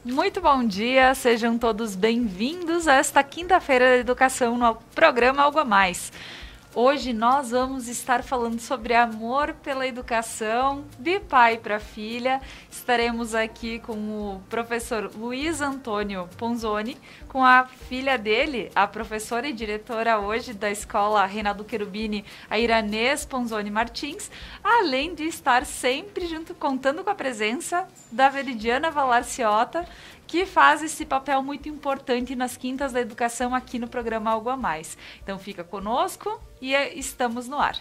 Muito bom dia, sejam todos bem-vindos a esta quinta-feira da educação no programa Algo a Mais. Hoje nós vamos estar falando sobre amor pela educação, de pai para filha. Estaremos aqui com o professor Luiz Antônio Ponzoni, com a filha dele, a professora e diretora hoje da escola Reinaldo Cherubini, a Iranês Ponzoni Martins, além de estar sempre junto, contando com a presença da Veridiana Valarciota, que faz esse papel muito importante nas quintas da educação aqui no programa Algo a Mais. Então fica conosco e estamos no ar.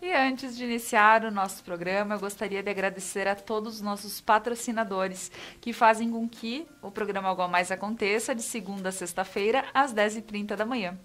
E antes de iniciar o nosso programa, eu gostaria de agradecer a todos os nossos patrocinadores que fazem com que o programa Algo a Mais aconteça de segunda a sexta-feira, às 10h30 da manhã.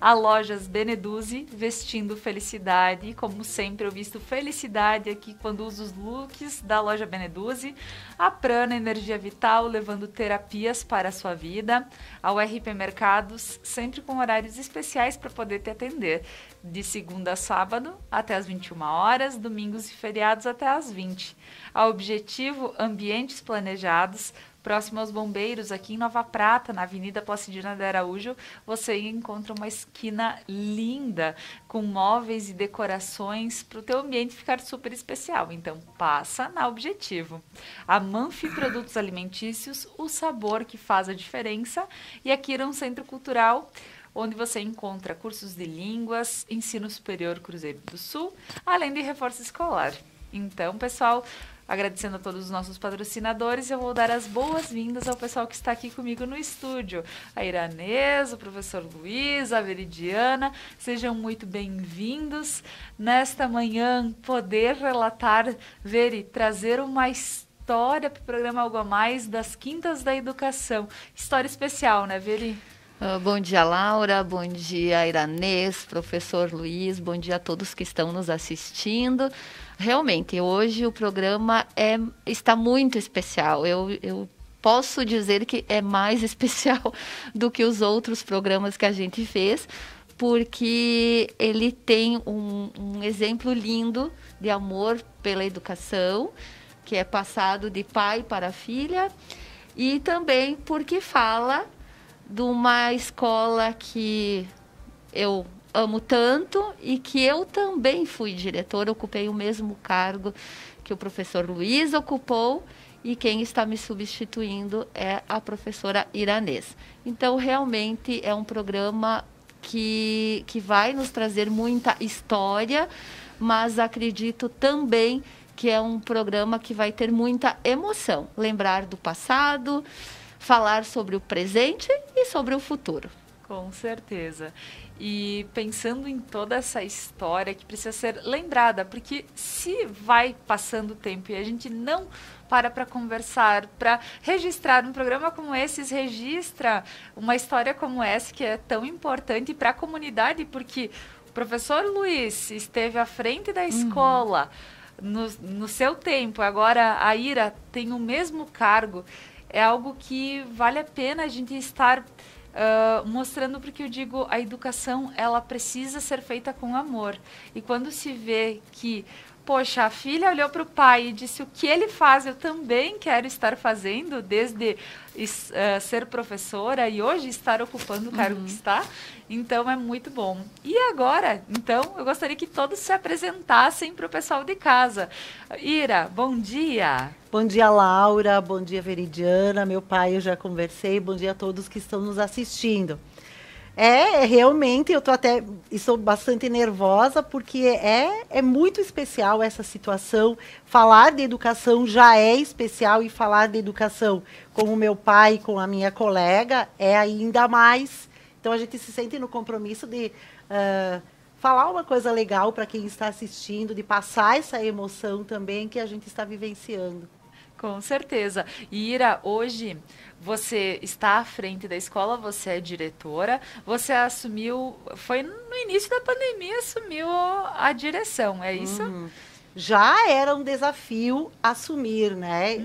A Lojas Beneduzzi, vestindo felicidade, como sempre eu visto felicidade aqui quando uso os looks da Loja Beneduzzi. A Prana Energia Vital, levando terapias para a sua vida. A URP Mercados, sempre com horários especiais para poder te atender, de segunda a sábado até às 21 horas, domingos e feriados até às 20. A Objetivo Ambientes Planejados, próximo aos bombeiros, aqui em Nova Prata, na Avenida Placidina de Araújo, você encontra uma esquina linda, com móveis e decorações para o teu ambiente ficar super especial. Então, passa na Objetivo. A Manfi Produtos Alimentícios, o sabor que faz a diferença. E aqui era um centro cultural, onde você encontra cursos de línguas, ensino superior Cruzeiro do Sul, além de reforço escolar. Então, pessoal, agradecendo a todos os nossos patrocinadores, eu vou dar as boas-vindas ao pessoal que está aqui comigo no estúdio. A Iranês, o professor Luiz, a Veridiana, sejam muito bem-vindos. Nesta manhã, poder relatar, Veri, trazer uma história para o programa Algo a Mais das Quintas da Educação. História especial, né, Veri? Bom dia, Laura, bom dia, Iranês, professor Luiz, bom dia a todos que estão nos assistindo. Realmente, hoje o programa está muito especial. Eu posso dizer que é mais especial do que os outros programas que a gente fez, porque ele tem um exemplo lindo de amor pela educação, que é passado de pai para filha, e também porque fala de uma escola que eu amo tanto e que eu também fui diretora, ocupei o mesmo cargo que o professor Luiz ocupou, e quem está me substituindo é a professora Iranês. Então, realmente é um programa que vai nos trazer muita história, mas acredito também que é um programa que vai ter muita emoção. Lembrar do passado, falar sobre o presente e sobre o futuro. Com certeza. E pensando em toda essa história que precisa ser lembrada, porque se vai passando o tempo e a gente não para conversar, para registrar um programa como esse, registra uma história como essa que é tão importante para a comunidade, porque o professor Luiz esteve à frente da escola no seu tempo, agora a Ira tem o mesmo cargo. É algo que vale a pena a gente estar mostrando, porque eu digo, a educação, ela precisa ser feita com amor. E quando se vê que, poxa, a filha olhou para o pai e disse o que ele faz, eu também quero estar fazendo, desde ser professora e hoje estar ocupando o cargo que está, então é muito bom. E agora, então, eu gostaria que todos se apresentassem para o pessoal de casa. Ira, bom dia. Bom dia, Laura. Bom dia, Veridiana. Meu pai, eu já conversei. Bom dia a todos que estão nos assistindo. Realmente, estou bastante nervosa, porque é muito especial essa situação. Falar de educação já é especial, e falar de educação com o meu pai, com a minha colega, é ainda mais. Então, a gente se sente no compromisso de falar uma coisa legal para quem está assistindo, de passar essa emoção também que a gente está vivenciando. Com certeza. E Ira, hoje você está à frente da escola, você é diretora, você assumiu, foi no início da pandemia, assumiu a direção, é isso? já era um desafio assumir, né?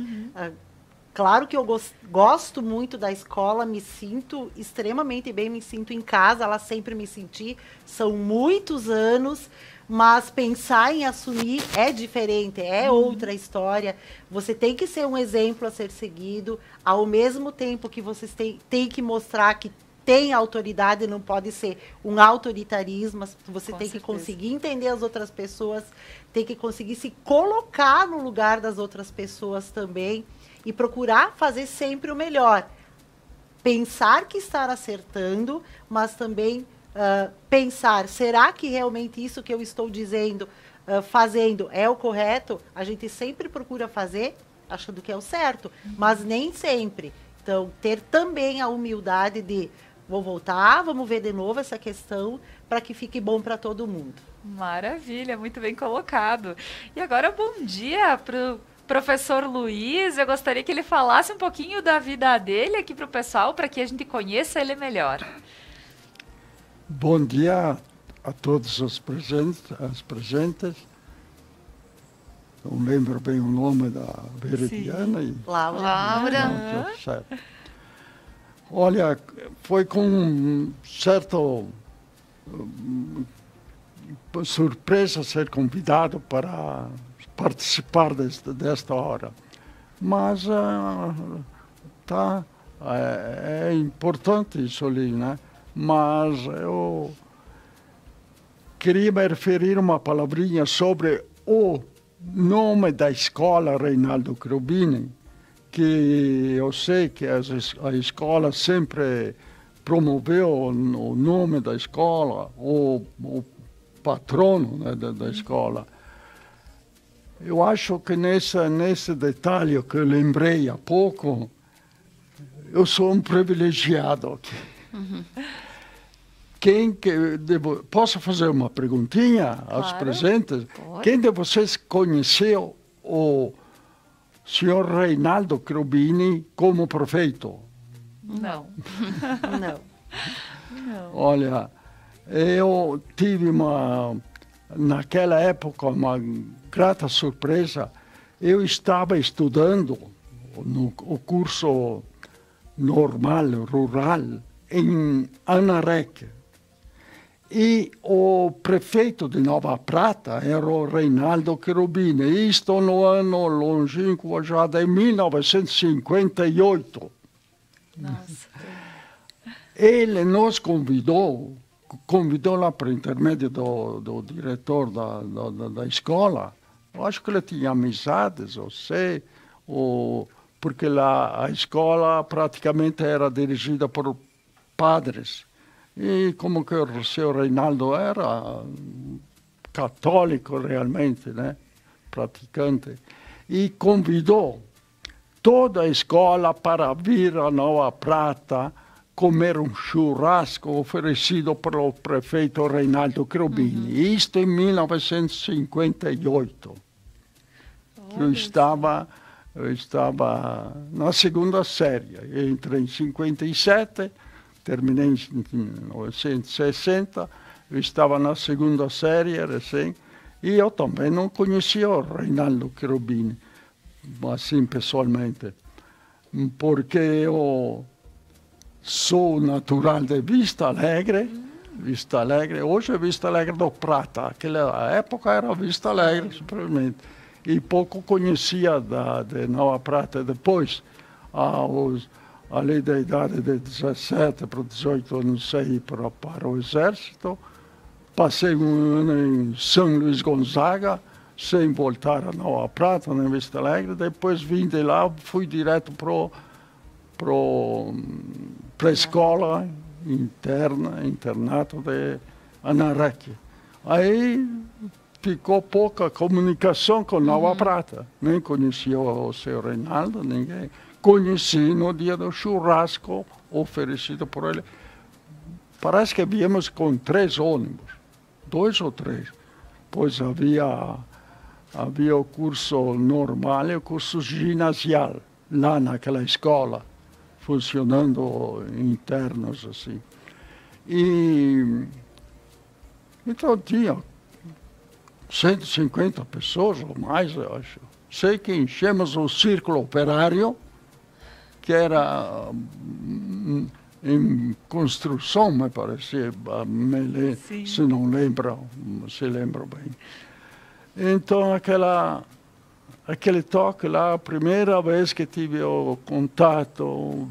Claro que eu gosto muito da escola, me sinto extremamente bem, me sinto em casa, ela sempre me senti, são muitos anos, mas pensar em assumir é diferente, é outra história. Você tem que ser um exemplo a ser seguido, ao mesmo tempo que vocês têm que mostrar que tem autoridade, não pode ser um autoritarismo, você tem que conseguir entender as outras pessoas, tem que conseguir se colocar no lugar das outras pessoas também e procurar fazer sempre o melhor. Pensar que está acertando, mas também pensar, será que realmente isso que eu estou dizendo, fazendo é o correto? A gente sempre procura fazer achando que é o certo, mas nem sempre. Então, ter também a humildade de vou voltar, vamos ver de novo essa questão para que fique bom para todo mundo. Maravilha, muito bem colocado. E agora, bom dia para o professor Luiz. Eu gostaria que ele falasse um pouquinho da vida dele aqui para o pessoal, para que a gente conheça ele melhor. Bom dia a todos os presentes. Não lembro bem o nome da Veridiana. Laura. Certo. Olha, foi com certo surpresa ser convidado para participar desta hora. Mas é importante isso ali, né? Mas eu queria me referir uma palavrinha sobre o nome da escola Reinaldo Cherubini, que eu sei que a escola sempre promoveu o nome da escola, o patrono, né, da escola. Eu acho que nesse detalhe que eu lembrei há pouco, eu sou um privilegiado aqui. Posso fazer uma perguntinha aos presentes? Pode. Quem de vocês conheceu o senhor Reinaldo Cherubini como prefeito? Não. Não. Olha, eu tive naquela época uma grata surpresa. Eu estava estudando o curso normal, rural, em Anarec. E o prefeito de Nova Prata era o Reinaldo Cherubini. Isto no ano longínquo já de 1958. Nossa. Ele nos convidou lá por intermédio do diretor da escola. Eu acho que ele tinha amizades, eu sei, porque lá a escola praticamente era dirigida por padres. E como que o seu Reinaldo era católico realmente, né? Praticante, e convidou toda a escola para vir a Nova Prata comer um churrasco oferecido pelo prefeito Reinaldo Cherubini. Isto em 1958. Eu estava na segunda série. Eu entrei em 57, terminei em 1960, eu estava na segunda série, assim, e eu também não conhecia o Reinaldo Cherubini, assim, pessoalmente, porque eu sou natural de Vista Alegre, hoje é Vista Alegre do Prata, naquela época era Vista Alegre, simplesmente, e pouco conhecia de Nova Prata. Depois, ali da idade de 17 para 18 anos, saí para o Exército. Passei um ano em São Luís Gonzaga, sem voltar a Nova Prata, na Vista Alegre. Depois vim de lá, fui direto para a escola internato de Anarec. Aí ficou pouca comunicação com Nova Prata. Nem conhecia o seu Reinaldo, ninguém. Conheci no dia do churrasco oferecido por ele. Parece que viemos com 3 ônibus, 2 ou 3. Pois havia o curso normal e o curso ginasial, lá naquela escola, funcionando internos assim. E então tinha 150 pessoas ou mais, eu acho. Sei que enchemos o círculo operário, que era em construção, me parecia, se não lembro, se lembro bem. Então, aquele toque lá, a primeira vez que tive o contato,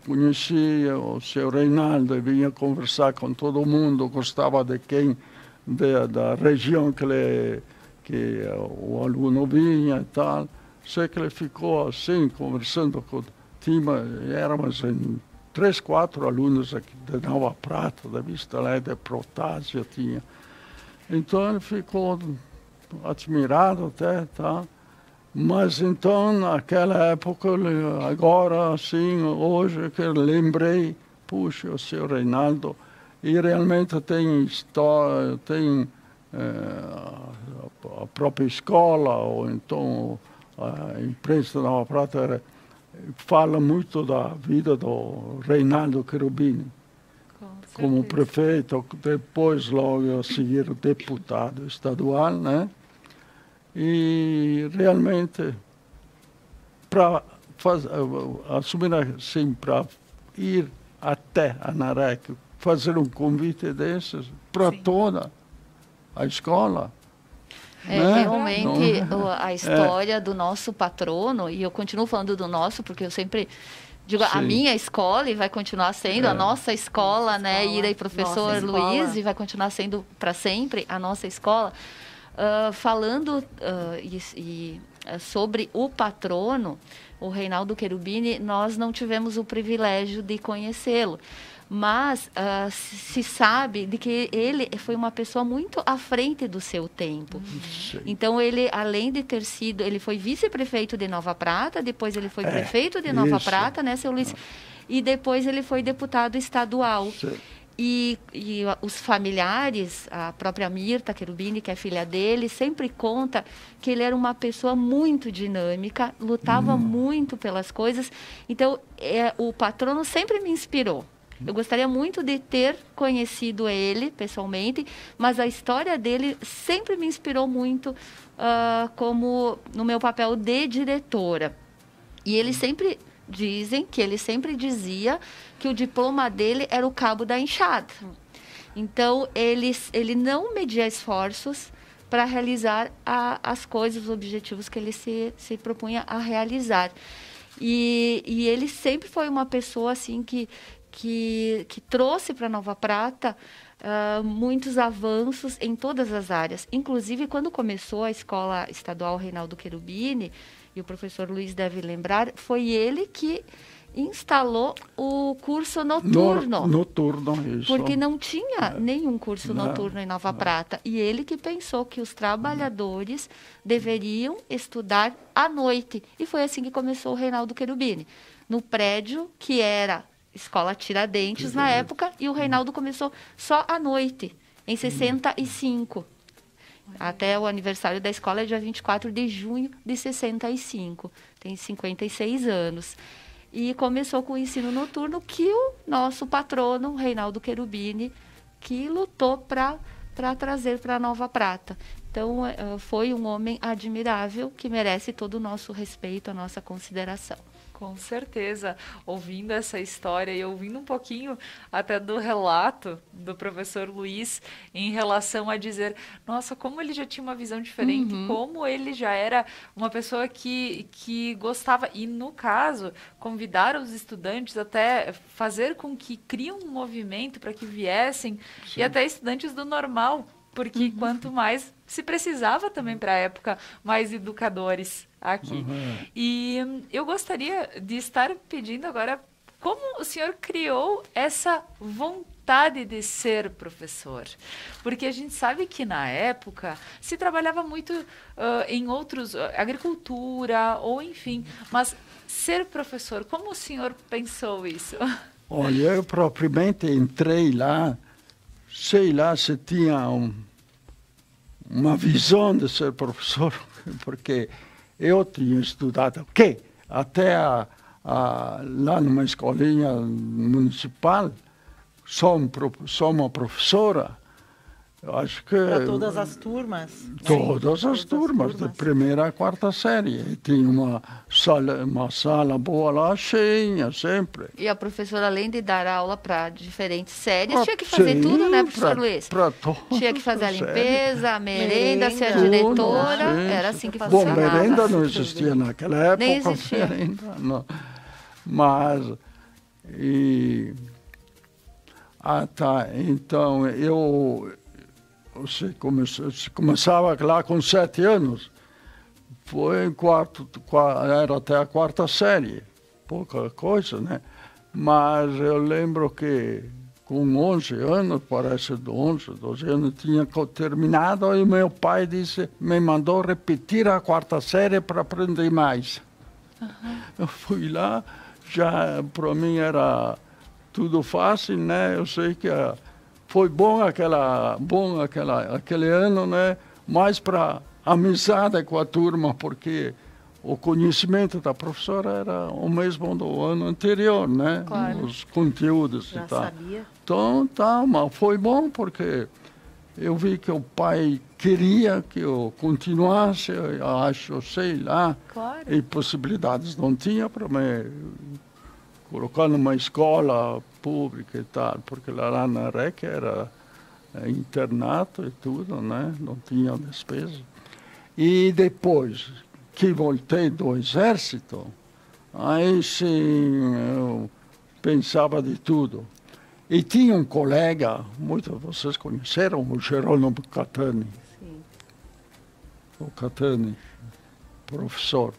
conhecia o senhor Reinaldo, vinha conversar com todo mundo, gostava de quem, da região que o aluno vinha e tal. Sei que ele ficou assim, conversando com o time, éramos em 3, 4 alunos aqui de Nova Prata, da Vista Alegre, de Protásio tinha. Então ele ficou admirado até, tá? Mas então, naquela época, agora, assim, hoje, que eu lembrei, puxa, o senhor Reinaldo, e realmente tem história, tem a própria escola, ou então a imprensa da Nova Prata fala muito da vida do Reinaldo Cherubini, como prefeito, depois logo a seguir deputado estadual, né? E realmente, para assumir assim, para ir até a Narec, fazer um convite desses para toda a escola. Né? Realmente, a história do nosso patrono, e eu continuo falando do nosso, porque eu sempre digo, a minha escola, e vai continuar sendo a nossa escola, né, Ira e professor Luiz, e vai continuar sendo para sempre a nossa escola. Falando sobre o patrono, o Reinaldo Cherubini, nós não tivemos o privilégio de conhecê-lo. Mas se sabe de que ele foi uma pessoa muito à frente do seu tempo. Então, ele, além de ter sido... Ele foi vice-prefeito de Nova Prata, depois ele foi prefeito de Nova Prata, né, seu Luiz? E depois ele foi deputado estadual. E os familiares, a própria Mirta Cherubini, que é filha dele, sempre conta que ele era uma pessoa muito dinâmica, lutava muito pelas coisas. Então, o patrono sempre me inspirou. Eu gostaria muito de ter conhecido ele pessoalmente, mas a história dele sempre me inspirou muito como no meu papel de diretora. E eles sempre dizem que ele sempre dizia que o diploma dele era o cabo da enxada. Então, ele não media esforços para realizar as coisas, os objetivos que ele se propunha a realizar. E ele sempre foi uma pessoa assim que trouxe para Nova Prata muitos avanços em todas as áreas. Inclusive, quando começou a Escola Estadual Reinaldo Cherubini, e o professor Luiz deve lembrar, foi ele que instalou o curso noturno. Noturno, isso. Porque não tinha nenhum curso noturno em Nova Prata. E ele que pensou que os trabalhadores deveriam estudar à noite. E foi assim que começou o Reinaldo Cherubini, no prédio que era Escola Tiradentes na época, e o Reinaldo começou só à noite, em 65. Até o aniversário da escola é dia 24 de junho de 65. Tem 56 anos. E começou com o ensino noturno, que o nosso patrono, Reinaldo Cherubini, que lutou para trazer para Nova Prata. Então, foi um homem admirável, que merece todo o nosso respeito, a nossa consideração. Com certeza, ouvindo essa história e ouvindo um pouquinho até do relato do professor Luiz em relação a dizer, nossa, como ele já tinha uma visão diferente, como ele já era uma pessoa que gostava, e no caso, convidar os estudantes até fazer com que criem um movimento para que viessem, e até estudantes do normal, porque quanto mais se precisava também para a época, mais educadores aqui. E eu gostaria de estar pedindo agora como o senhor criou essa vontade de ser professor. Porque a gente sabe que na época se trabalhava muito em outros, agricultura ou enfim, mas ser professor, como o senhor pensou isso? Olha, eu propriamente entrei lá, sei lá se tinha uma visão de ser professor, porque eu tinha estudado até lá numa escolinha municipal, só uma professora, Eu acho que... Para todas as turmas? Todas as turmas, de primeira a quarta série. E tinha uma sala boa lá, cheia, sempre. E a professora, além de dar aula para diferentes séries, tinha que fazer tudo, né, professor Luiz? Tinha que fazer a limpeza, a merenda, ser a diretora. Era assim que funcionava. Bom, merenda não existia naquela época. Nem existia. Merenda, não. Mas... tá. Então, você começava lá com 7 anos. Foi era até a quarta série. Pouca coisa, né? Mas eu lembro que com 11 anos, parece 11, 12 anos, tinha terminado e meu pai me mandou repetir a quarta série para aprender mais. Eu fui lá, já para mim era tudo fácil, né? Eu sei que foi bom aquele ano, né? Mais para amizade com a turma, porque o conhecimento da professora era o mesmo do ano anterior, né? Claro. Os conteúdos Já e tal. sabia. Então, mas foi bom porque eu vi que o pai queria que eu continuasse, eu acho, sei lá, Claro. e possibilidades não tinha para me colocar numa escola pública e tal, porque lá na REC era internato e tudo, né? Não tinha despesa. E depois que voltei do exército, aí sim eu pensava de tudo. E tinha um colega, muitos de vocês conheceram, o Jerônimo Catani. Sim. O Catani, professor.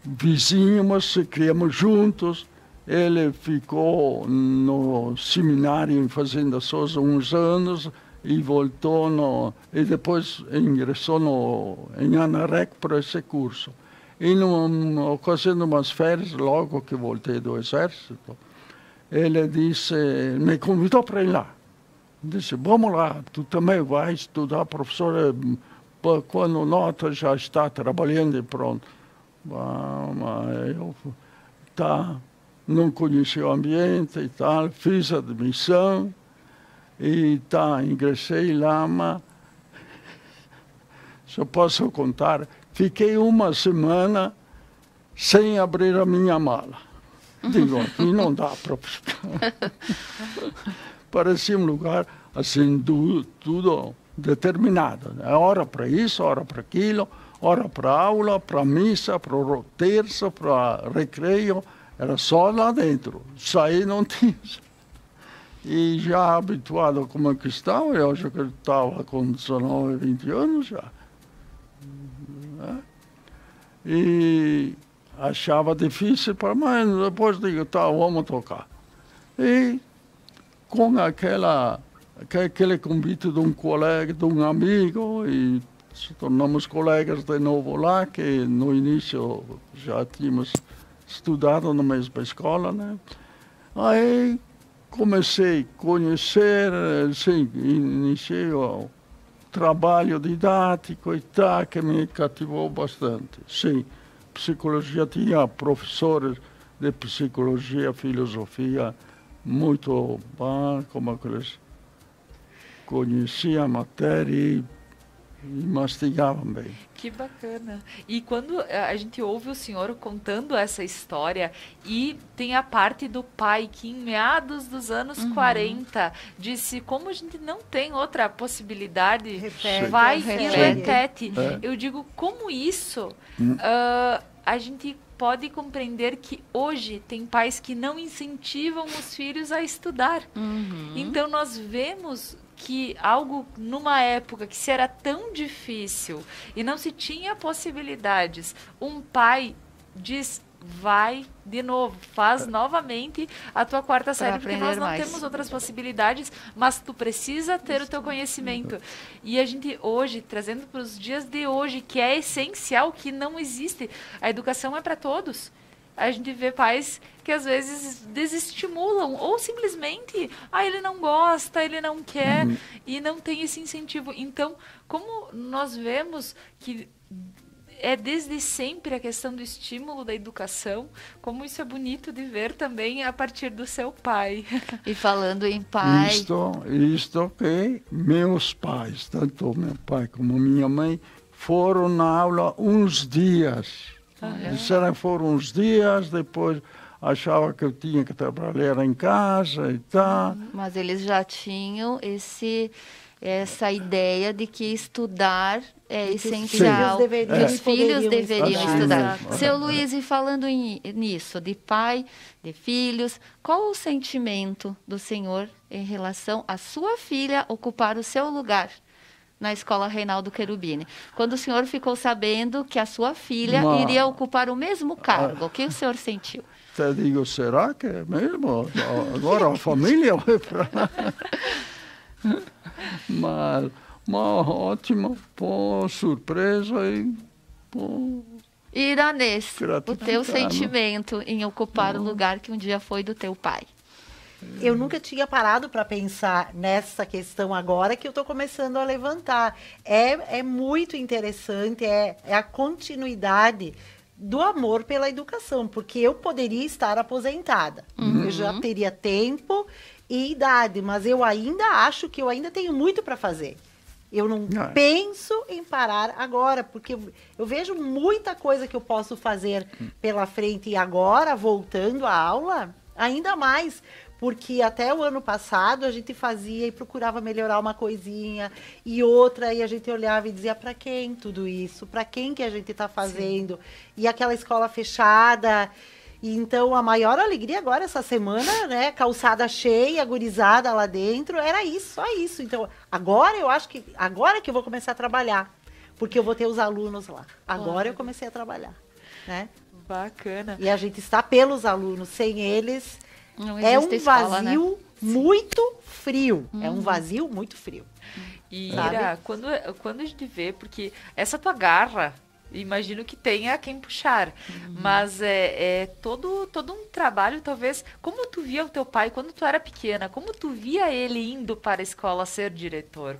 Vizinhos, mas criamos juntos. Ele ficou no seminário em Fazenda Sousa uns anos e voltou e depois ingressou em Anarec para esse curso. E numa ocasião de umas férias, logo que voltei do exército, ele me convidou para ir lá. Disse, vamos lá, tu também vai estudar, professor, quando nota já está trabalhando e pronto. Eu não conhecia o ambiente e tal, fiz a admissão e ingressei lá, mas se eu posso contar, fiquei uma semana sem abrir a minha mala. Digo, aqui não dá para ficar. Parecia um lugar assim, tudo determinado. Hora para isso, hora para aquilo, hora para aula, para missa, para terça, para recreio. Era só lá dentro. Sair não tinha. E já habituado como é que estava, eu acho que eu estava com 19, 20 anos já. E achava difícil, mas depois digo, vamos tocar. E com aquele convite de um colega, de um amigo, e se tornamos colegas de novo lá, que no início já tínhamos estudado na mesma escola, né? Aí comecei a conhecer, sim, iniciei o trabalho didático e tal, que me cativou bastante. Sim, psicologia, tinha professores de psicologia, filosofia, muito bom, como que eles conheciam a matéria e mastigavam bem. Que bacana. E quando a gente ouve o senhor contando essa história e tem a parte do pai que em meados dos anos 40 disse, como a gente não tem outra possibilidade, vai e repete. Eu digo, como isso a gente pode compreender que hoje tem pais que não incentivam os filhos a estudar. Então nós vemos que algo numa época que se era tão difícil e não se tinha possibilidades, um pai diz, vai de novo, faz novamente a tua quarta série, porque nós não temos outras possibilidades, mas tu precisa ter o teu conhecimento. E a gente hoje, trazendo para os dias de hoje, que é essencial, que não existe, a educação é para todos. A gente vê pais que às vezes desestimulam ou simplesmente, ele não gosta, ele não quer e não tem esse incentivo. Então, como nós vemos que é desde sempre a questão do estímulo da educação, como isso é bonito de ver também a partir do seu pai. E falando em pai... Isto que meus pais, tanto meu pai como minha mãe, foram na aula uns dias. Disseram que foram uns dias, depois achava que eu tinha que trabalhar em casa e tal. Mas eles já tinham essa ideia de que estudar é essencial, que os filhos deveriam estudar. Seu Luiz, e falando nisso, de pai, de filhos, qual o sentimento do senhor em relação à sua filha ocupar o seu lugar na Escola Reinaldo Cherubini? Quando o senhor ficou sabendo que a sua filha iria ocupar o mesmo cargo, o que o senhor sentiu? Até digo, será que é mesmo? Agora a família vai para lá. Mas ótimo, pô, surpresa e pô. Iranês, o teu sentimento em ocupar o lugar que um dia foi do teu pai? Eu nunca tinha parado para pensar nessa questão agora que eu estou começando a levantar. É muito interessante, é a continuidade do amor pela educação, porque eu poderia estar aposentada. Eu já teria tempo e idade, mas eu ainda acho que eu ainda tenho muito para fazer. Eu não penso em parar agora, porque eu vejo muita coisa que eu posso fazer pela frente e agora, voltando à aula, ainda mais. Porque até o ano passado a gente fazia e procurava melhorar uma coisinha e outra, e a gente olhava e dizia, para quem tudo isso? Para quem que a gente está fazendo? Sim. E aquela escola fechada. E então a maior alegria agora essa semana, né, calçada cheia, gurizada lá dentro, era isso, só isso. Então agora eu acho que agora que eu vou começar a trabalhar, porque eu vou ter os alunos lá. Agora eu comecei a trabalhar, né? Bacana. E a gente está pelos alunos, sem eles é um escola, vazio, né? Muito frio. É um vazio muito frio. E Ira, quando a gente vê, porque essa tua garra, imagino que tenha quem puxar, mas é todo um trabalho, talvez. Como tu via o teu pai quando tu era pequena? Como tu via ele indo para a escola ser diretor?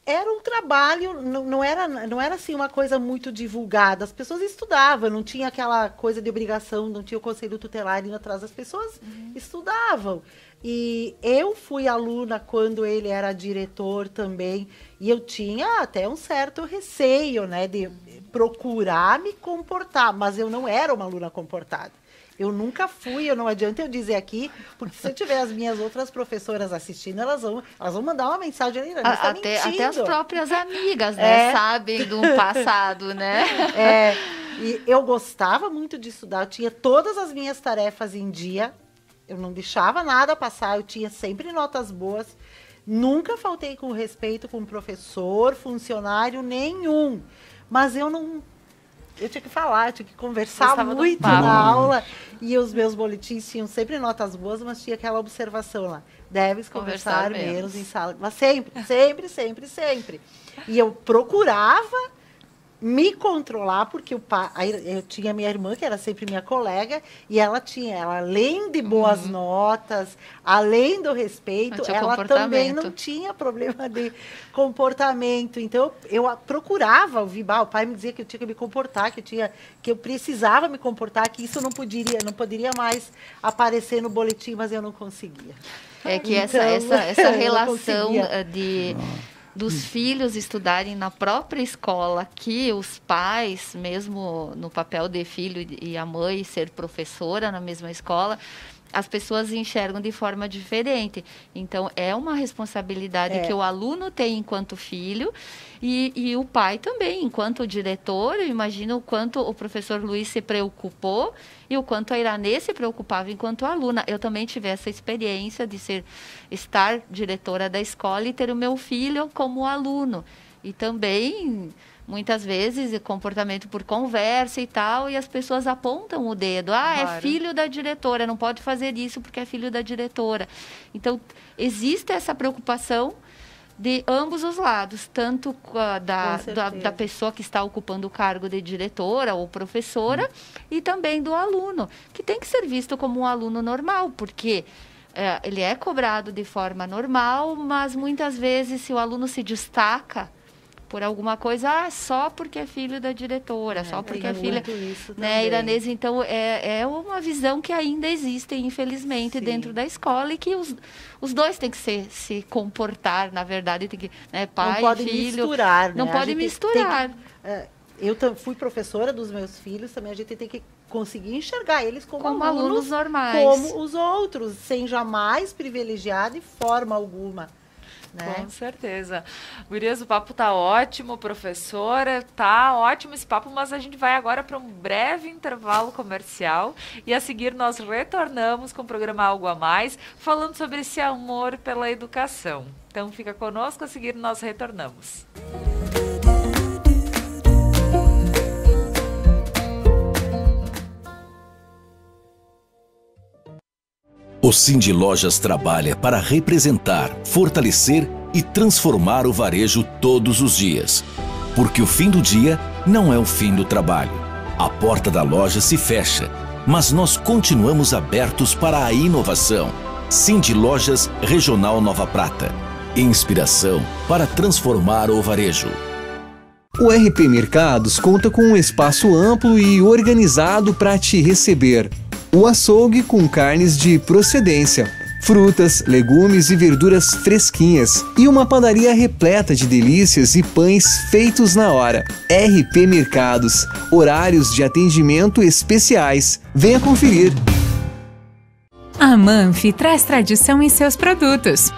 Era um trabalho, não era assim uma coisa muito divulgada. As pessoas estudavam, não tinha aquela coisa de obrigação, não tinha o conselho tutelar indo atrás. As pessoas estudavam. E eu fui aluna quando ele era diretor também. E eu tinha até um certo receio, né, de procurar me comportar. Mas eu não era uma aluna comportada. Eu nunca fui, não adianta eu dizer aqui, porque se eu tiver as minhas outras professoras assistindo, elas vão mandar uma mensagem ali, até as próprias amigas, né, sabem do passado, né? E eu gostava muito de estudar, eu tinha todas as minhas tarefas em dia, eu não deixava nada passar, eu tinha sempre notas boas, nunca faltei com respeito com professor, funcionário nenhum, mas eu tinha que falar, eu tinha que conversar muito na aula. E os meus boletins tinham sempre notas boas, mas tinha aquela observação lá. Deves conversar menos em sala. Mas sempre. E eu procurava me controlar, porque eu tinha minha irmã, que era sempre minha colega, e ela além de boas notas, além do respeito, ela também não tinha problema de comportamento. Então, eu procurava ouvir, o pai me dizia que eu tinha que me comportar, que eu precisava me comportar, que isso não poderia mais aparecer no boletim, mas eu não conseguia. É que então, essa relação dos filhos estudarem na própria escola, que os pais, mesmo no papel de filho e a mãe ser professora na mesma escola, as pessoas enxergam de forma diferente. Então, é uma responsabilidade que o aluno tem enquanto filho e o pai também, enquanto diretor. Eu imagino o quanto o professor Luiz se preocupou e o quanto a Iranê se preocupava enquanto aluna. Eu também tive essa experiência de estar diretora da escola e ter o meu filho como aluno. E também, muitas vezes, comportamento por conversa e tal, e as pessoas apontam o dedo. É filho da diretora, não pode fazer isso porque é filho da diretora. Então, existe essa preocupação de ambos os lados, tanto da pessoa que está ocupando o cargo de diretora ou professora, e também do aluno, que tem que ser visto como um aluno normal, porque ele é cobrado de forma normal, mas muitas vezes, se o aluno se destaca por alguma coisa, só porque é filho da diretora, só porque é filha, isso né, Iranês. Então, é uma visão que ainda existe, infelizmente, dentro da escola, e que os dois têm que se comportar, na verdade, tem que, né, pai não e filho. Misturar, né? Não pode misturar. Eu fui professora dos meus filhos, também a gente tem que conseguir enxergar eles como alunos normais. Como os outros, sem jamais privilegiar de forma alguma. Né? Com certeza. Gurias, o papo tá ótimo, professora, tá ótimo esse papo, mas a gente vai agora para um breve intervalo comercial e a seguir nós retornamos com o programa Algo a Mais, falando sobre esse amor pela educação. Então fica conosco, a seguir nós retornamos. O Cindy Lojas trabalha para representar, fortalecer e transformar o varejo todos os dias. Porque o fim do dia não é o fim do trabalho. A porta da loja se fecha, mas nós continuamos abertos para a inovação. Cindy Lojas Regional Nova Prata. Inspiração para transformar o varejo. O RP Mercados conta com um espaço amplo e organizado para te receber. O açougue com carnes de procedência, frutas, legumes e verduras fresquinhas e uma padaria repleta de delícias e pães feitos na hora. RP Mercados, horários de atendimento especiais. Venha conferir. A Manfi traz tradição em seus produtos.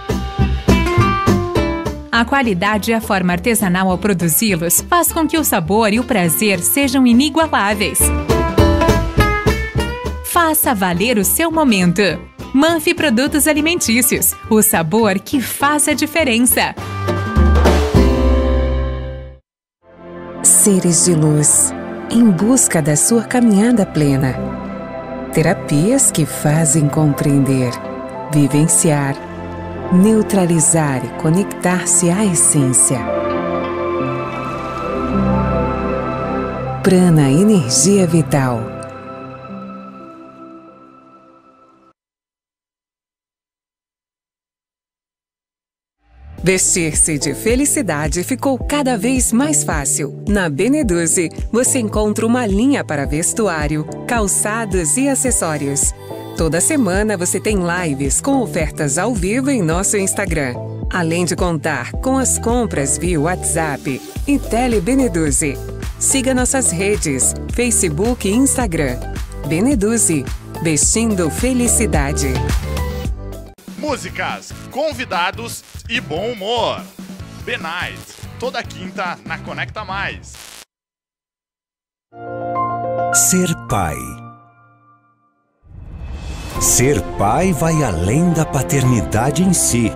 A qualidade e a forma artesanal ao produzi-los faz com que o sabor e o prazer sejam inigualáveis. Faça valer o seu momento. Manfi Produtos Alimentícios, o sabor que faz a diferença. Seres de luz, em busca da sua caminhada plena. Terapias que fazem compreender, vivenciar, neutralizar e conectar-se à essência. Prana Energia Vital. Vestir-se de felicidade ficou cada vez mais fácil. Na Beneduzzi, você encontra uma linha para vestuário, calçados e acessórios. Toda semana você tem lives com ofertas ao vivo em nosso Instagram. Além de contar com as compras via WhatsApp e Tele Beneduzzi. Siga nossas redes, Facebook e Instagram. Beneduzzi, vestindo felicidade. Músicas, convidados e bom humor. Benite, toda quinta na Conecta Mais. Ser pai. Ser pai vai além da paternidade em si.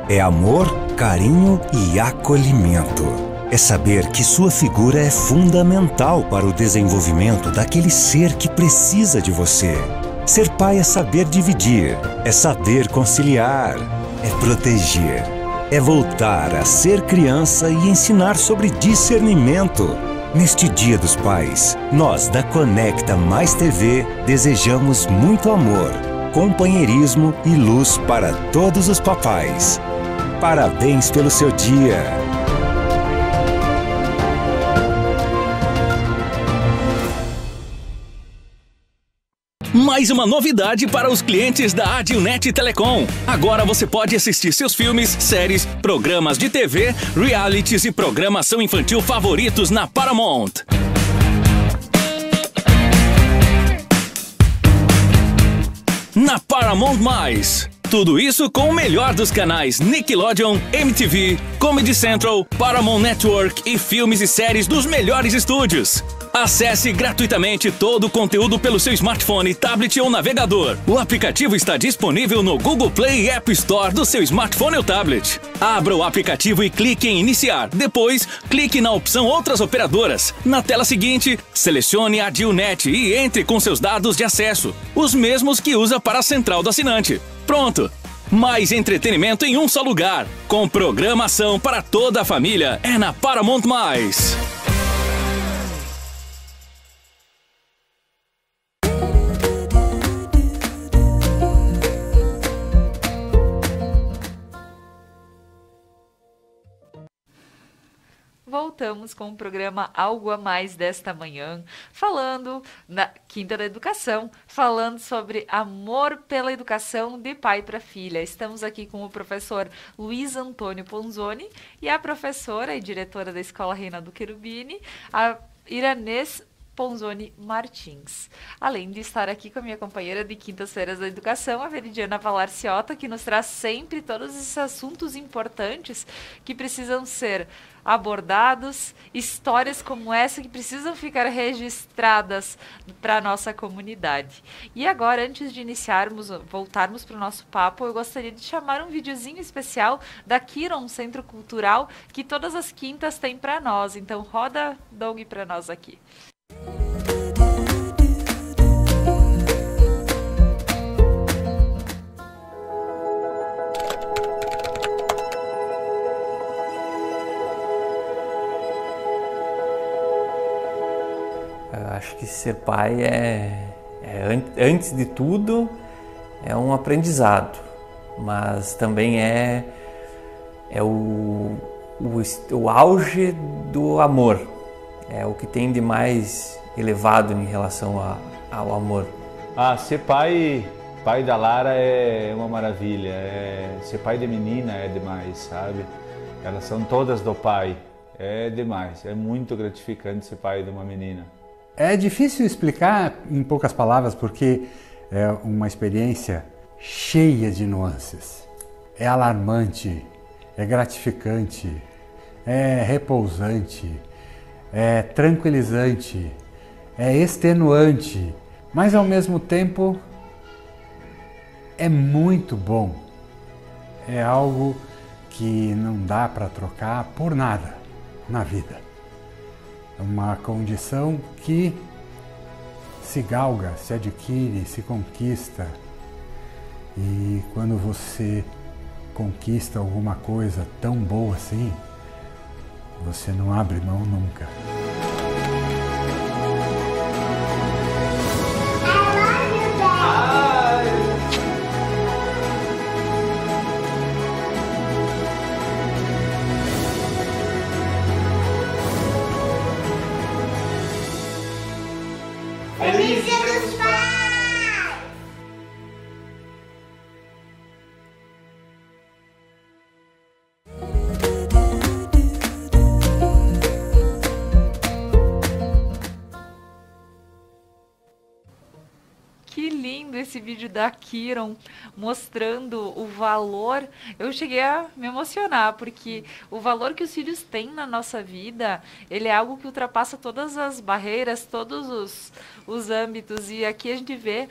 É amor, carinho e acolhimento. É saber que sua figura é fundamental para o desenvolvimento daquele ser que precisa de você. Ser pai é saber dividir, é saber conciliar, é proteger, é voltar a ser criança e ensinar sobre discernimento. Neste Dia dos Pais, nós da Conecta Mais TV desejamos muito amor, companheirismo e luz para todos os papais. Parabéns pelo seu dia! Mais uma novidade para os clientes da Adilnet Telecom. Agora você pode assistir seus filmes, séries, programas de TV, realities e programação infantil favoritos na Paramount. Na Paramount+. Tudo isso com o melhor dos canais Nickelodeon, MTV, Comedy Central, Paramount Network e filmes e séries dos melhores estúdios. Acesse gratuitamente todo o conteúdo pelo seu smartphone, tablet ou navegador. O aplicativo está disponível no Google Play e App Store do seu smartphone ou tablet. Abra o aplicativo e clique em Iniciar. Depois, clique na opção Outras Operadoras. Na tela seguinte, selecione a Adilnet e entre com seus dados de acesso, os mesmos que usa para a central do assinante. Pronto! Mais entretenimento em um só lugar. Com programação para toda a família. É na Paramount+. voltamos com o programa Algo a Mais desta manhã, falando na Quinta da Educação, falando sobre amor pela educação de pai para filha. Estamos aqui com o professor Luiz Antônio Ponzoni e a professora e diretora da Escola Reinaldo Cherubini, a Iranês Ponzoni Martins. Além de estar aqui com a minha companheira de Quintas-feiras da Educação, a Veridiana Valarciota, que nos traz sempre todos esses assuntos importantes que precisam ser abordados, histórias como essa que precisam ficar registradas para a nossa comunidade. E agora, antes de voltarmos para o nosso papo, eu gostaria de chamar um videozinho especial da Kiron Centro Cultural, que todas as quintas tem para nós. Então, roda, Doug, para nós aqui. Eu acho que ser pai antes de tudo, é um aprendizado, mas também é o auge do amor, é o que tem de mais elevado em relação ao amor. Ser pai da Lara é uma maravilha, ser pai de menina é demais, sabe? Elas são todas do pai, é demais, é muito gratificante ser pai de uma menina. É difícil explicar em poucas palavras porque é uma experiência cheia de nuances. É alarmante, é gratificante, é repousante, é tranquilizante, é extenuante, mas ao mesmo tempo é muito bom. É algo que não dá para trocar por nada na vida. É uma condição que se galga, se adquire, se conquista. E quando você conquista alguma coisa tão boa assim, você não abre mão nunca. Feliz Dia dos Pais! Que lindo esse vídeo da Kiron mostrando o valor. Eu cheguei a me emocionar, porque o valor que os filhos têm na nossa vida, ele é algo que ultrapassa todas as barreiras, todos os âmbitos. E aqui a gente vê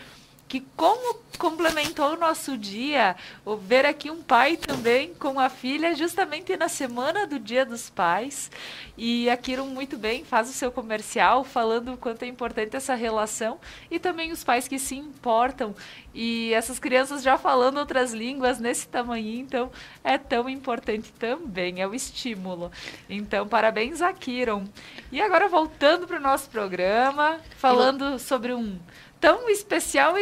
que como complementou o nosso dia, ver aqui um pai também com a filha, justamente na semana do Dia dos Pais. E a Kiron muito bem faz o seu comercial, falando o quanto é importante essa relação, e também os pais que se importam, e essas crianças já falando outras línguas nesse tamanho, então é tão importante também, é o estímulo. Então, parabéns a Kiron. E agora, voltando para o nosso programa, falando sobre um tão especial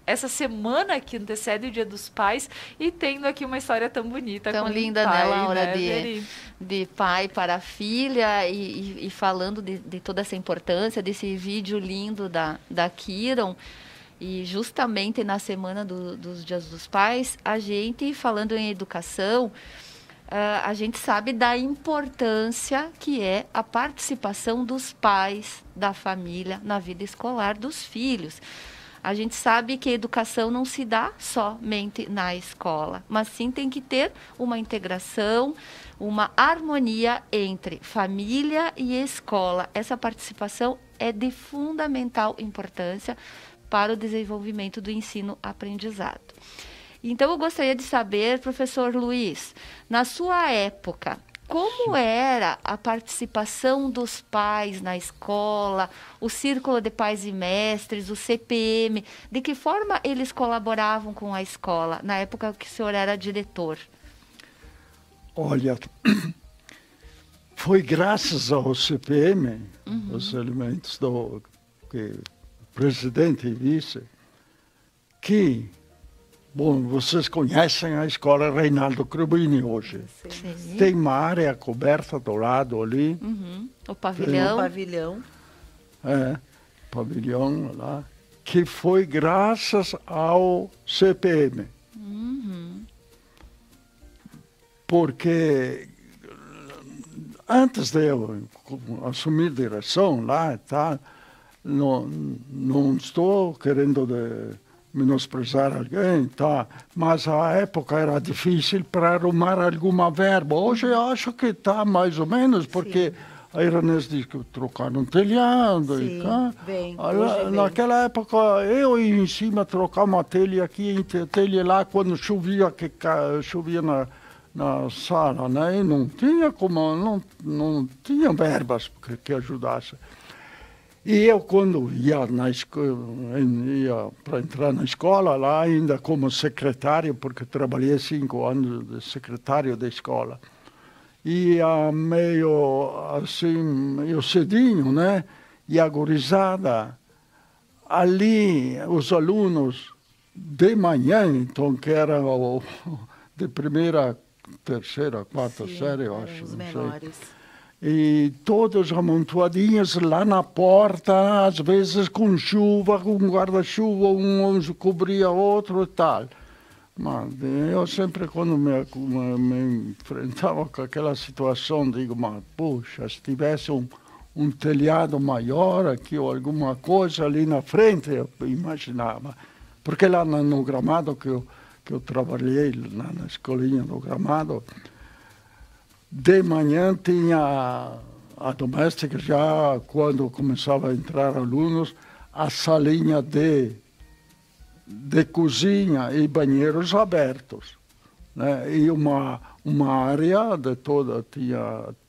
essa semana que antecede o Dia dos Pais, e tendo aqui uma história tão bonita. Tão linda, pai, né, Laura, né? de pai para a filha, e falando de toda essa importância desse vídeo lindo da Kiron. E justamente na semana dos Dias dos Pais, a gente, falando em educação, a gente sabe da importância que é a participação dos pais, da família, na vida escolar dos filhos. A gente sabe que a educação não se dá somente na escola, mas sim tem que ter uma integração, uma harmonia entre família e escola. Essa participação é de fundamental importância para o desenvolvimento do ensino-aprendizado. Então, eu gostaria de saber, professor Luiz, na sua época, como era a participação dos pais na escola, o Círculo de Pais e Mestres, o CPM, de que forma eles colaboravam com a escola, na época que o senhor era diretor? Olha, foi graças ao CPM, os elementos do presidente e vice, que Bom, vocês conhecem a escola Reinaldo Cherubini hoje. Sim. Tem uma área coberta do lado ali. O pavilhão. O pavilhão. Pavilhão lá, que foi graças ao CPM. Porque antes de eu assumir direção lá e tal, não estou querendo menosprezar alguém, tá? Mas a época era difícil para arrumar alguma verba. Hoje eu acho que está mais ou menos, porque a Iranês diz que trocaram telhado. Sim, e tá. bem, Naquela época, eu ia em cima trocar uma telha aqui, telha lá, quando chovia, chovia na sala, né? E não tinha como, não tinha verbas que ajudassem. E eu, quando ia para entrar na escola, lá ainda como secretário, porque trabalhei 5 anos de secretário da escola, ia meio assim, meio cedinho, né? E a gurizada, ali, os alunos de manhã, então, que era de primeira, terceira, quarta série, eu acho, os não menores. sei. E todos amontoadinhos lá na porta, às vezes com chuva, com guarda-chuva, um cobria outro e tal. Mas eu sempre, quando me enfrentava com aquela situação, digo, mas puxa, se tivesse um telhado maior aqui ou alguma coisa ali na frente, eu imaginava. Porque lá no Gramado, que eu trabalhei, lá na escolinha do Gramado, de manhã tinha a doméstica, já quando começava a entrar alunos, a salinha de cozinha e banheiros abertos, né? E uma área de toda,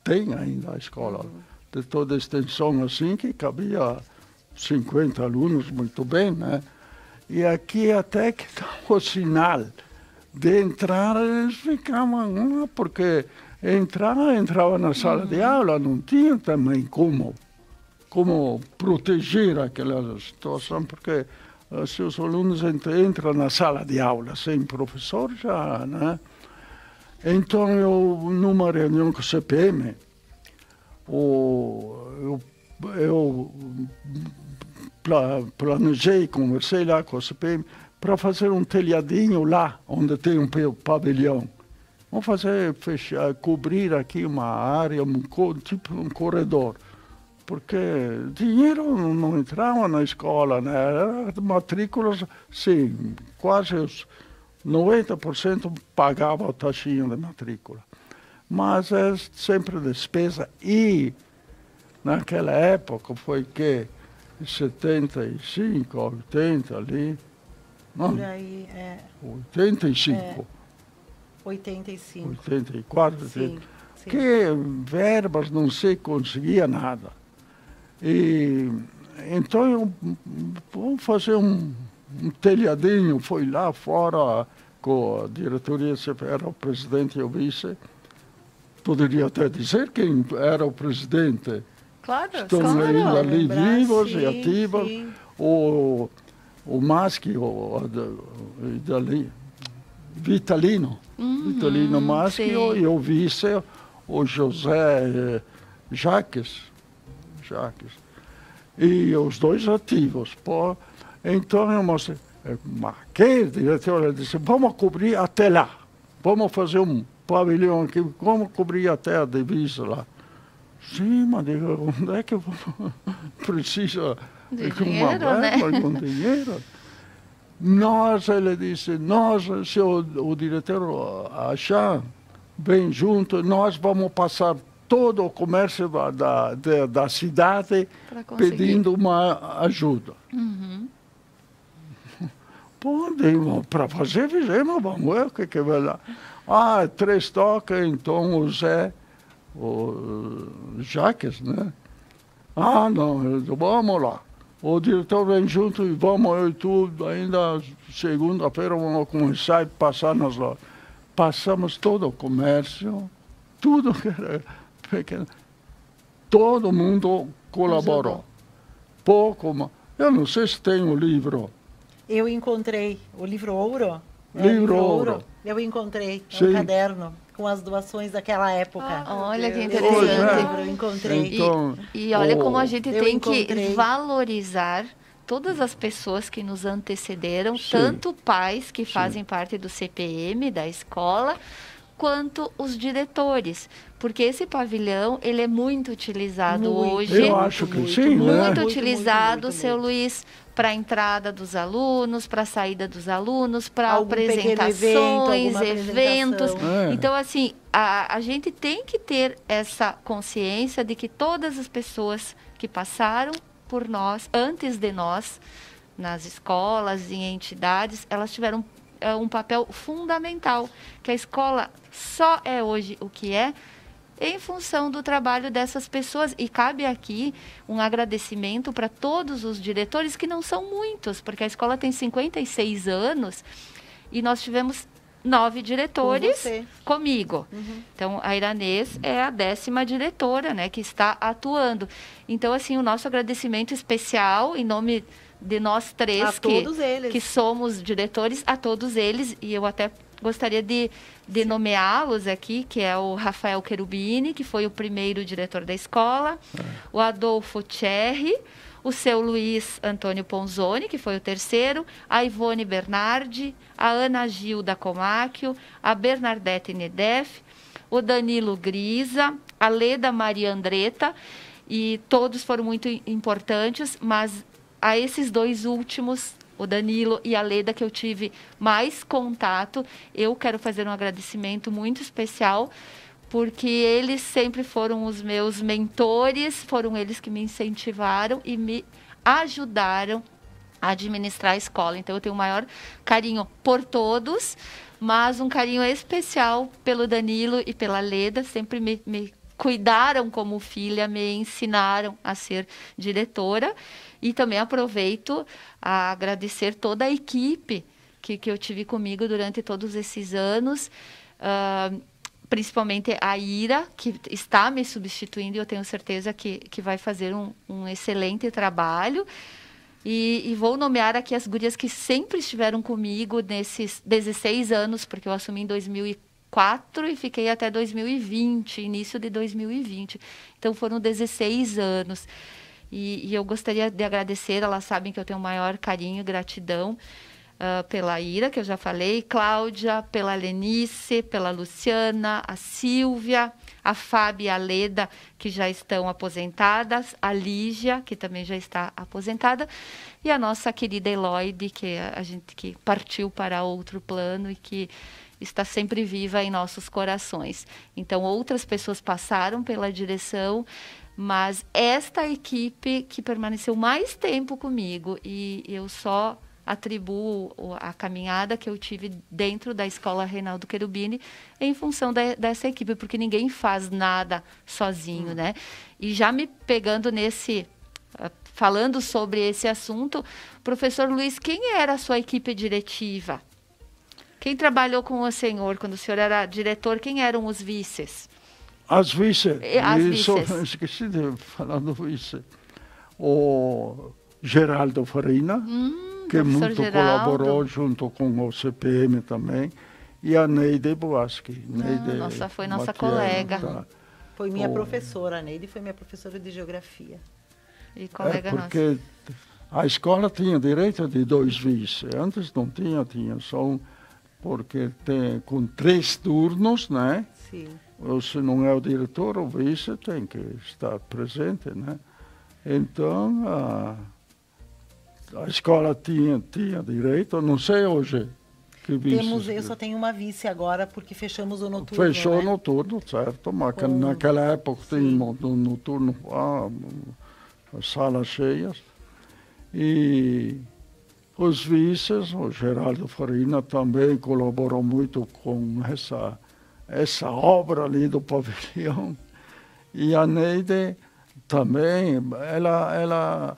tem ainda a escola, de toda a extensão assim, que cabia 50 alunos, muito bem, né? E aqui até que dá o sinal de entrar, eles ficavam, porque entrava na sala de aula, não tinha também como proteger aquela situação, porque se os alunos entram na sala de aula sem professor, já, né? Então, eu, numa reunião com o CPM, eu planejei, conversei lá com o CPM, para fazer um telhadinho lá, onde tem um pavilhão. Vamos cobrir aqui uma área, tipo um corredor, porque dinheiro não entrava na escola, né? Matrículas, sim, quase os 90% pagava a taxinha de matrícula. Mas é sempre despesa. E naquela época foi que 75, 80 ali. Não, por aí, 85. 85. 84, sim. Que verbas não se conseguia nada. E então vamos fazer um telhadinho, foi lá fora com a diretoria, era o presidente e o vice. Poderia até dizer quem era o presidente. Claro, estão ainda ali vivos e ativos. Sim. O Maschi, Vitalino. Vitalino Maschi e o vice, o José Jaques. E os dois ativos. Pô. Então eu mostrei, aquele diretor disse, vamos cobrir até lá. Vamos fazer um pavilhão aqui, vamos cobrir até a divisa lá. Sim, mas digo, onde é que eu preciso de dinheiro, né? Com dinheiro? Ele disse, se o diretor achar bem junto, nós vamos passar todo o comércio da cidade pedindo uma ajuda. Pô, para fazer, fizemos, vamos ver o que vai lá. 3 toques, então o Jaques, né? Não, vamos lá. O diretor vem junto e vamos, eu e tu, ainda segunda-feira vamos começar a passar nas lojas. Passamos todo o comércio, tudo que era pequeno. Todo mundo colaborou. Pouco, eu não sei se tem o livro. Eu encontrei o livro Ouro. Livro Ouro. Eu encontrei Sim. um caderno com as doações daquela época. Olha que Esse interessante. livro eu encontrei. Então, E olha como a gente eu tem que encontrei. valorizar todas as pessoas que nos antecederam, Sim. tanto pais que fazem parte do CPM, da escola, quanto os diretores. Porque esse pavilhão, ele é muito utilizado hoje. Eu acho que sim, né? Muito utilizado, seu Luiz, para a entrada dos alunos, para a saída dos alunos, para Algum pequeno apresentações, evento, alguma eventos. apresentação. Então, assim, a gente tem que ter essa consciência de que todas as pessoas que passaram por nós, antes de nós, nas escolas, em entidades, elas tiveram um papel fundamental, que a escola só é hoje o que é em função do trabalho dessas pessoas. E cabe aqui um agradecimento para todos os diretores, que não são muitos, porque a escola tem 56 anos e nós tivemos 9 diretores comigo. Então, a Iranês é a 10ª diretora, né, que está atuando. Então, assim, o nosso agradecimento especial em nome de nós três, que somos diretores, a todos eles, e eu até gostaria de nomeá-los aqui, que é o Rafael Cherubini, que foi o primeiro diretor da escola, o Adolfo Cherry, o seu Luiz Antônio Ponzoni, que foi o terceiro, a Ivone Bernardi, a Ana Gilda Comacchio, a Bernadette Nedef, o Danilo Grisa, a Leda Maria Andretta, e todos foram muito importantes, mas a esses dois últimos, o Danilo e a Leda, que eu tive mais contato, eu quero fazer um agradecimento muito especial, porque eles sempre foram os meus mentores, foram eles que me incentivaram e me ajudaram a administrar a escola. Então, eu tenho o maior carinho por todos, mas um carinho especial pelo Danilo e pela Leda, sempre me cuidaram como filha, me ensinaram a ser diretora. E também aproveito a agradecer toda a equipe que eu tive comigo durante todos esses anos, principalmente a Ira, que está me substituindo, e eu tenho certeza que vai fazer um excelente trabalho. E vou nomear aqui as gurias que sempre estiveram comigo nesses 16 anos, porque eu assumi em 2004 e fiquei até 2020, início de 2020. Então, foram 16 anos. E eu gostaria de agradecer, elas sabem que eu tenho o maior carinho e gratidão pela Ira, que eu já falei, Cláudia, pela Lenice, pela Luciana, a Silvia, a Fábio e a Leda, que já estão aposentadas, a Lígia, que também já está aposentada, e a nossa querida Eloide, que que partiu para outro plano e que está sempre viva em nossos corações. Então, outras pessoas passaram pela direção, mas esta equipe que permaneceu mais tempo comigo, e eu só atribuo a caminhada que eu tive dentro da Escola Reinaldo Cherubini em função dessa equipe, porque ninguém faz nada sozinho, né? E já me pegando falando sobre esse assunto, professor Luiz, quem era a sua equipe diretiva? Quem trabalhou com o senhor quando o senhor era diretor? Quem eram os vices? As vices. Isso, esqueci de falar do vice. O Geraldo Farina, que muito colaborou junto com o CPM também, e a Neide Boaschi. Nossa, foi nossa colega. Tá. Foi minha professora, a Neide foi minha professora de geografia. E colega porque a escola tinha direito de 2 vices. Antes não tinha só um, porque tem com 3 turnos, né? Sim. Ou se não é o diretor, o vice tem que estar presente, né? Então, a escola tinha direito, não sei hoje que vice. Eu só tenho uma vice agora, porque fechamos o noturno. Fechou o né? noturno, certo, mas naquela época tinha no noturno as salas cheias. E os vices, o Geraldo Farina também colaborou muito com essa obra ali do pavilhão. E a Neide também, ela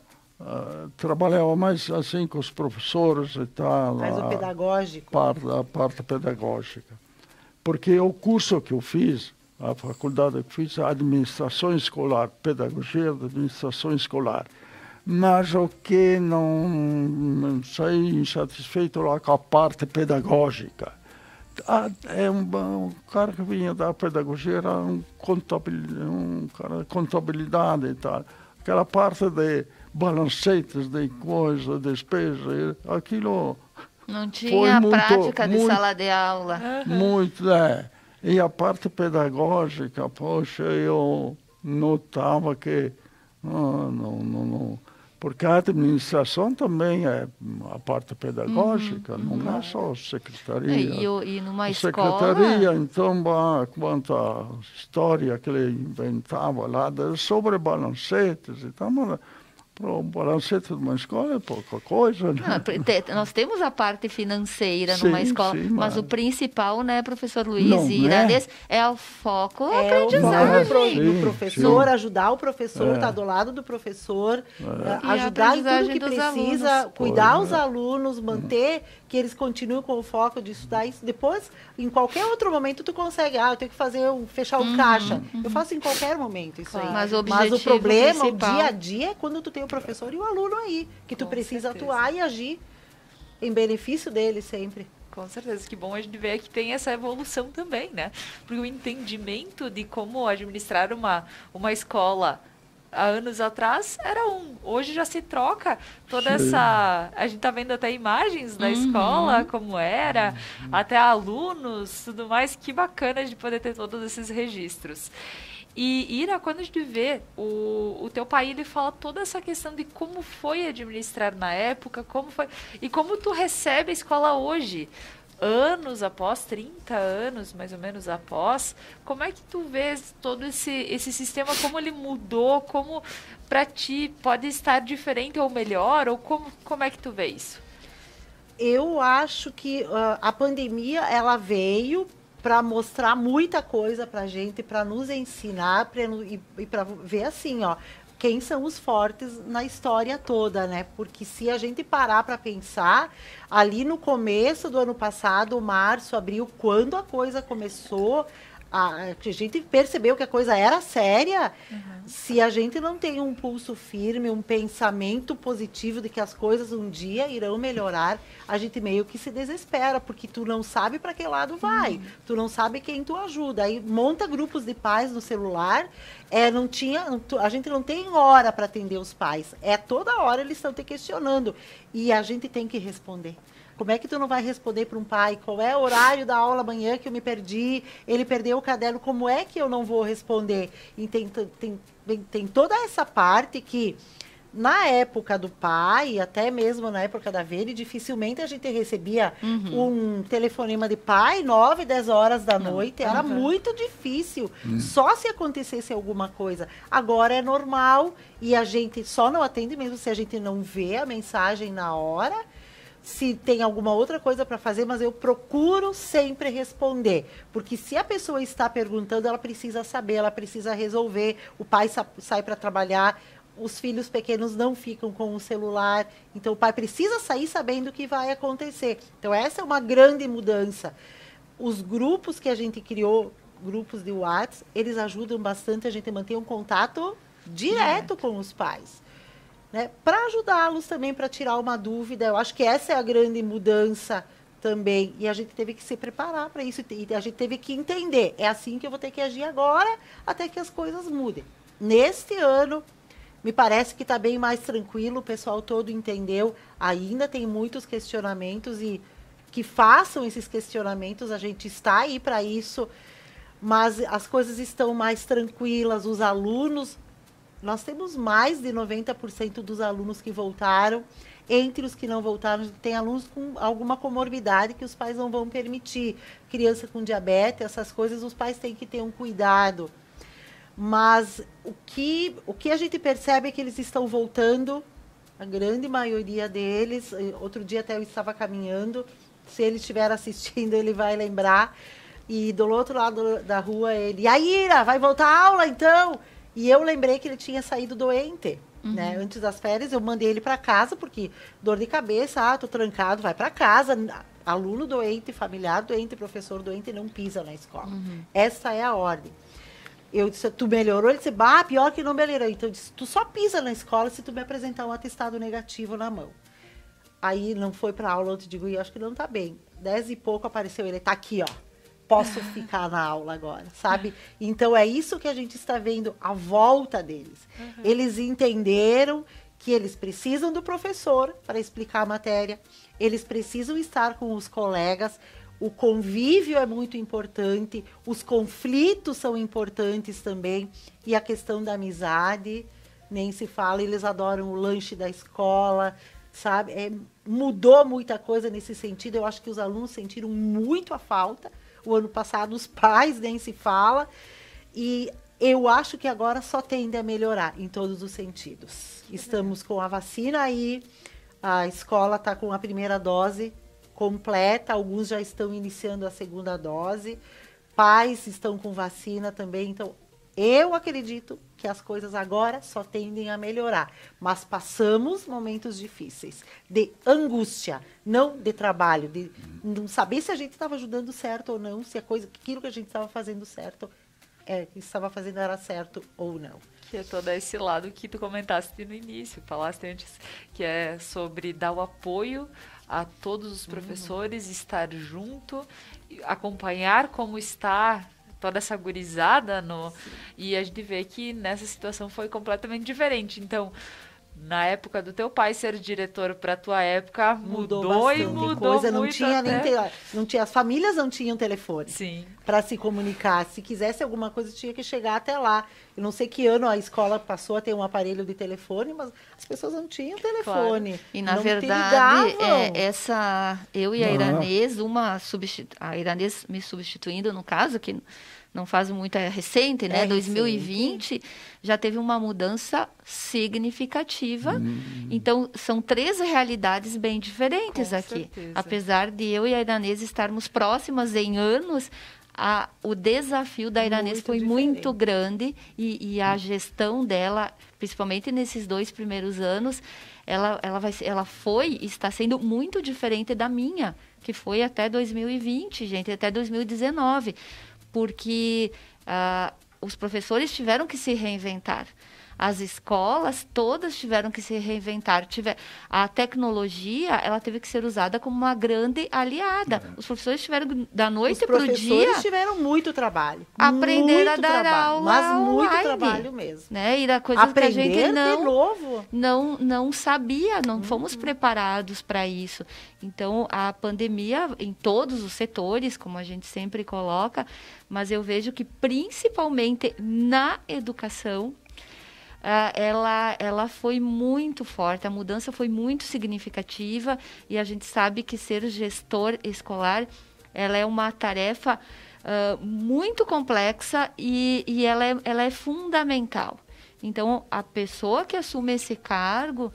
trabalhava mais assim com os professores e tal. Mais o pedagógico. A parte pedagógica. Porque o curso que eu fiz, a faculdade que fiz, a administração escolar, pedagogia da administração escolar. mas o que não sei insatisfeito lá com a parte pedagógica. Um cara que vinha da pedagogia era um cara de contabilidade e tal. Aquela parte de balancetes, de coisa, despesa, aquilo... Não tinha a prática de sala de aula. Muito, E a parte pedagógica, poxa, eu notava que... Não, porque a administração também é a parte pedagógica, não é só secretaria. E numa secretaria, então, quanta história que ele inventava lá sobre balancetes e tal, mas o balancete de uma escola é pouca coisa, né? Nós temos a parte financeira numa escola, mas o principal, né, professor Luiz e Iranês, é o foco aprendizagem. O professor, ajudar o professor, estar do lado do professor, ajudar em tudo que precisa, alunos. Cuidar os alunos, manter que eles continuem com o foco de estudar isso. Depois, em qualquer outro momento, tu consegue, eu tenho que fechar o caixa. Eu faço em qualquer momento isso aí. Mas o problema, o dia a dia, é quando tu tem o professor e o aluno aí, que tu precisa atuar e agir em benefício dele sempre. Com certeza, que bom a gente ver que tem essa evolução também, né? Porque o entendimento de como administrar uma escola há anos atrás era hoje já se troca toda essa... A gente tá vendo até imagens da escola, como era, até alunos, tudo mais. Que bacana de poder ter todos esses registros. E, Ira, quando a gente vê o teu pai, ele fala toda essa questão de como foi administrar na época, como foi... E como tu recebe a escola hoje, anos após, 30 anos mais ou menos após, como é que tu vês todo esse sistema, como ele mudou, como para ti pode estar diferente ou melhor, ou como é que tu vê isso? Eu acho que a pandemia, ela veio para mostrar muita coisa para a gente, para nos ensinar e para ver assim, quem são os fortes na história toda, né? Porque se a gente parar para pensar, ali no começo do ano passado, março, abril, quando a coisa começou, a gente percebeu que a coisa era séria. Se a gente não tem um pulso firme, um pensamento positivo de que as coisas um dia irão melhorar, a gente meio que se desespera, porque tu não sabe para que lado vai, tu não sabe quem tu ajuda. Aí monta grupos de pais no celular, a gente não tem hora para atender os pais, toda hora eles estão te questionando e a gente tem que responder. Como é que tu não vai responder para um pai? Qual é o horário da aula amanhã que eu me perdi? Ele perdeu o caderno, como é que eu não vou responder? E tem toda essa parte que, na época do pai, até mesmo na época da Vere, dificilmente a gente recebia um telefonema de pai 9, 10 horas da noite. Era muito difícil, só se acontecesse alguma coisa. Agora é normal e a gente só não atende mesmo se a gente não vê a mensagem na hora. Se tem alguma outra coisa para fazer, mas eu procuro sempre responder. Porque se a pessoa está perguntando, ela precisa saber, ela precisa resolver. O pai sai para trabalhar, os filhos pequenos não ficam com o celular. Então, o pai precisa sair sabendo o que vai acontecer. Então, essa é uma grande mudança. Os grupos que a gente criou, grupos de WhatsApp, eles ajudam bastante a gente manter um contato direto com os pais. Né, para ajudá-los também, para tirar uma dúvida. Eu acho que essa é a grande mudança também. E a gente teve que se preparar para isso. E a gente teve que entender. É assim que eu vou ter que agir agora, até que as coisas mudem. Neste ano, me parece que está bem mais tranquilo. O pessoal todo entendeu. Ainda tem muitos questionamentos. E que façam esses questionamentos. A gente está aí para isso. Mas as coisas estão mais tranquilas. Os alunos... Nós temos mais de 90% dos alunos que voltaram. Entre os que não voltaram, tem alunos com alguma comorbidade que os pais não vão permitir. Criança com diabetes, essas coisas, os pais têm que ter um cuidado. Mas o que a gente percebe é que eles estão voltando, a grande maioria deles. Outro dia até eu estava caminhando, se ele estiver assistindo, ele vai lembrar. E do outro lado da rua, ele... aí, Ira, vai voltar a aula, então? E eu lembrei que ele tinha saído doente, né? Antes das férias, eu mandei ele para casa, porque dor de cabeça, tô trancado, vai para casa. Aluno doente, familiar doente, professor doente, não pisa na escola. Essa é a ordem. Eu disse, tu melhorou? Ele disse, pior que não melhorou. Então eu disse, tu só pisa na escola se tu me apresentar um atestado negativo na mão. Aí não foi pra aula, eu te digo, acho que não tá bem. 10 e pouco apareceu ele, tá aqui, ó. Posso ficar na aula agora, sabe? Então é isso que a gente está vendo à volta deles. Eles entenderam que eles precisam do professor para explicar a matéria, eles precisam estar com os colegas, o convívio é muito importante, os conflitos são importantes também, e a questão da amizade, nem se fala, eles adoram o lanche da escola, sabe? Mudou muita coisa nesse sentido, eu acho que os alunos sentiram muito a falta. O ano passado os pais nem se fala, e eu acho que agora só tende a melhorar em todos os sentidos. Estamos com a vacina aí, a escola está com a primeira dose completa, alguns já estão iniciando a segunda dose, pais estão com vacina também, então eu acredito que as coisas agora só tendem a melhorar, mas passamos momentos difíceis, de angústia, não de trabalho, de não saber se a gente estava ajudando certo ou não, se aquilo que a gente estava fazendo certo, estava fazendo era certo ou não. Que é todo esse lado que tu comentaste no início, falaste antes, que é sobre dar o apoio a todos os professores, estar junto, acompanhar como está toda essa gurizada, e a gente vê que nessa situação foi completamente diferente. Então, na época do teu pai ser diretor para tua época, mudou e mudou coisa. Muito. Não tinha, as famílias não tinham telefone para se comunicar. Se quisesse alguma coisa, tinha que chegar até lá. Eu não sei que ano a escola passou a ter um aparelho de telefone, mas as pessoas não tinham telefone. Claro. E, na verdade, eu e a Iranês, a Iranês me substituindo, no caso, que não faz muito, é recente, né? 2020, já teve uma mudança significativa. Então, são 3 realidades bem diferentes aqui. Certeza. Apesar de eu e a Iranês estarmos próximas em anos, o desafio da Iranês foi muito grande e a gestão dela, principalmente nesses 2 primeiros anos, ela foi e está sendo muito diferente da minha, que foi até 2020, gente, até 2019. Porque os professores tiveram que se reinventar. As escolas todas tiveram que se reinventar. A tecnologia, ela teve que ser usada como uma grande aliada. Os professores tiveram, da noite para o dia... Os professores tiveram muito trabalho. Aprender a dar aula mas muito online, trabalho mesmo. Né? E era coisa que a gente não sabia, não fomos preparados para isso. Então, a pandemia, em todos os setores, como a gente sempre coloca, mas eu vejo que, principalmente na educação, ela foi muito forte, a mudança foi muito significativa, e a gente sabe que ser gestor escolar, ela é uma tarefa muito complexa e ela é fundamental. Então, a pessoa que assume esse cargo,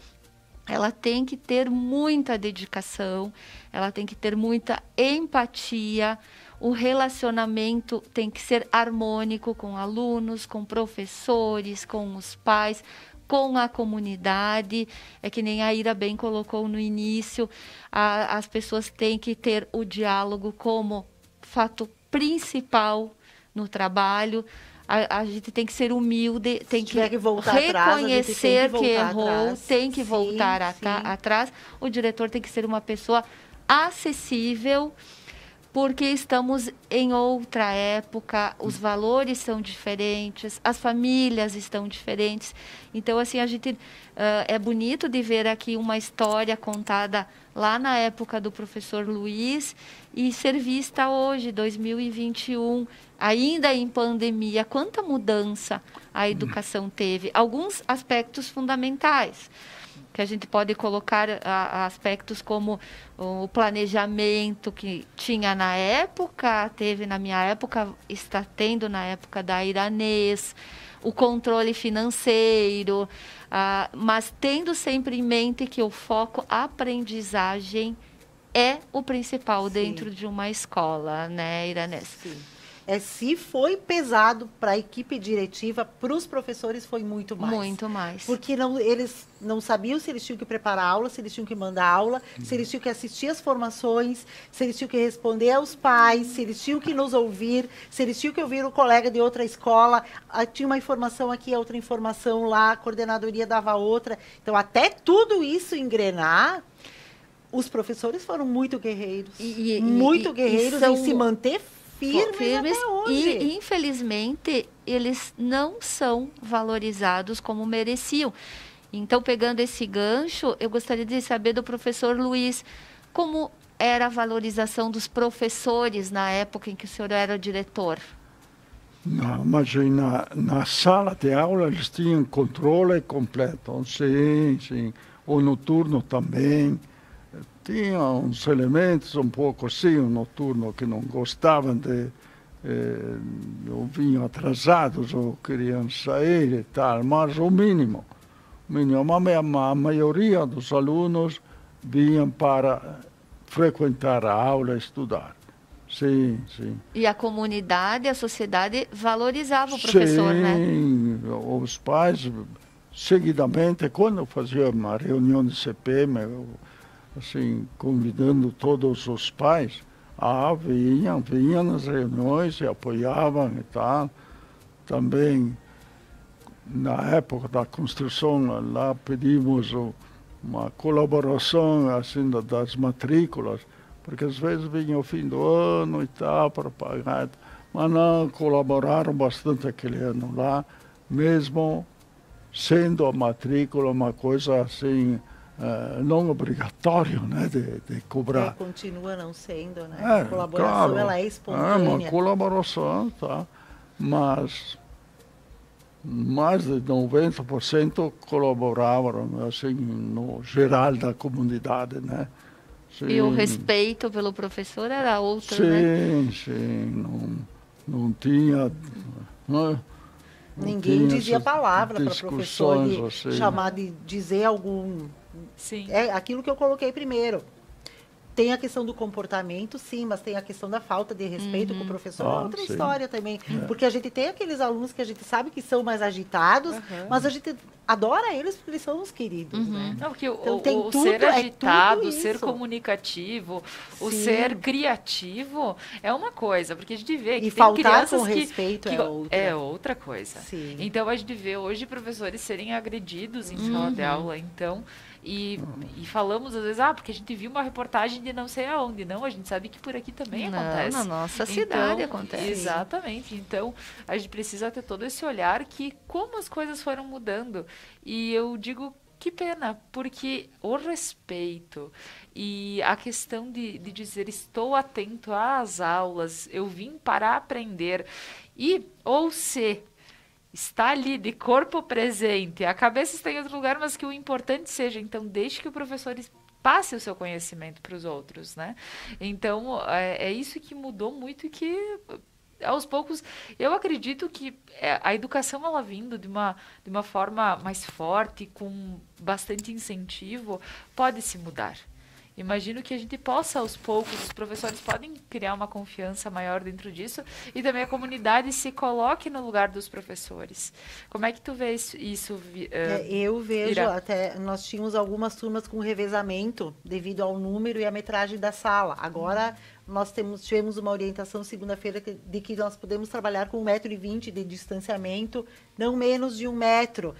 ela tem que ter muita dedicação, ela tem que ter muita empatia, o relacionamento tem que ser harmônico com alunos, com professores, com os pais, com a comunidade. É que nem a Ira bem colocou no início, as pessoas têm que ter o diálogo como fato principal no trabalho. A gente tem que ser humilde, tem que reconhecer que errou, tem que voltar atrás. O diretor tem que ser uma pessoa acessível, porque estamos em outra época, os valores são diferentes, as famílias estão diferentes. Então, assim, a gente é bonito de ver aqui uma história contada lá na época do professor Luiz e ser vista hoje, 2021, ainda em pandemia. Quanta mudança a educação teve. Alguns aspectos fundamentais, que a gente pode colocar aspectos como o planejamento que tinha na época, teve na minha época, está tendo na época da Iranês, o controle financeiro, mas tendo sempre em mente que o foco aprendizagem é o principal dentro de uma escola, né, Iranês? Sim. Se foi pesado para a equipe diretiva, para os professores foi muito mais. Muito mais. Porque eles não sabiam se eles tinham que preparar aula, se eles tinham que mandar aula, se eles tinham que assistir as formações, se eles tinham que responder aos pais, se eles tinham que nos ouvir, se eles tinham que ouvir o colega de outra escola. Tinha uma informação aqui, outra informação lá, a coordenadoria dava outra. Então, até tudo isso engrenar, os professores foram muito guerreiros. Muito guerreiros em se manter firmes até hoje. E, infelizmente, eles não são valorizados como mereciam. Então, pegando esse gancho, eu gostaria de saber do professor Luiz, como era a valorização dos professores na época em que o senhor era diretor? Não, mas na sala de aula eles tinham controle completo. Sim, sim. O noturno também. Tinha uns elementos um pouco assim, o noturno que não gostavam ou vinham atrasados ou queriam sair e tal, mas o mínimo. A maioria dos alunos vinham para frequentar a aula e estudar. Sim, sim. E a comunidade, a sociedade valorizava o professor, sim, né? Sim, os pais, seguidamente, quando faziam uma reunião de CPM, assim, convidando todos os pais, vinham nas reuniões e apoiavam e tal. Também, na época da construção, lá pedimos uma colaboração assim, das matrículas, porque às vezes vinha o fim do ano e tal, para pagar, mas não, colaboraram bastante aquele ano lá, mesmo sendo a matrícula uma coisa assim, não obrigatório, né, de cobrar. Continua não sendo, né? A colaboração, claro, ela é espontânea. Uma colaboração, tá? Mas mais de 90% colaboravam, assim, no geral da comunidade, né? Sim. E o respeito pelo professor era outro, né? Sim, não tinha... Ninguém dizia palavra para o professor assim, chamar de dizer algum... Sim. É aquilo que eu coloquei primeiro. Tem a questão do comportamento, sim, mas tem a questão da falta de respeito com o professor. É outra história também. Porque a gente tem aqueles alunos que a gente sabe que são mais agitados, mas a gente adora eles porque eles são os queridos, né? Não, porque então, o ser agitado, o ser comunicativo, o ser criativo é uma coisa, porque a gente vê que e tem faltar crianças com respeito é outra coisa. Sim. Então a gente vê hoje professores serem agredidos em sala de aula, então... E falamos às vezes, porque a gente viu uma reportagem de não sei aonde. Não, a gente sabe que por aqui também acontece. Na nossa cidade acontece. Exatamente. Então, a gente precisa ter todo esse olhar que como as coisas foram mudando. E eu digo, que pena, porque o respeito e a questão de dizer estou atento às aulas, eu vim para aprender. Ou se está ali de corpo presente, a cabeça está em outro lugar, mas que o importante seja, então, deixe que o professor passe o seu conhecimento para os outros, né? Então, é isso que mudou muito e que, aos poucos, eu acredito que a educação, ela vindo de uma forma mais forte, com bastante incentivo, pode se mudar. Imagino que a gente possa, aos poucos, os professores podem criar uma confiança maior dentro disso e também a comunidade se coloque no lugar dos professores. Como é que tu vê isso? Eu vejo, até nós tínhamos algumas turmas com revezamento devido ao número e à metragem da sala. Agora, nós tivemos uma orientação segunda-feira de que nós podemos trabalhar com 1,20 m de distanciamento, não menos de 1 metro.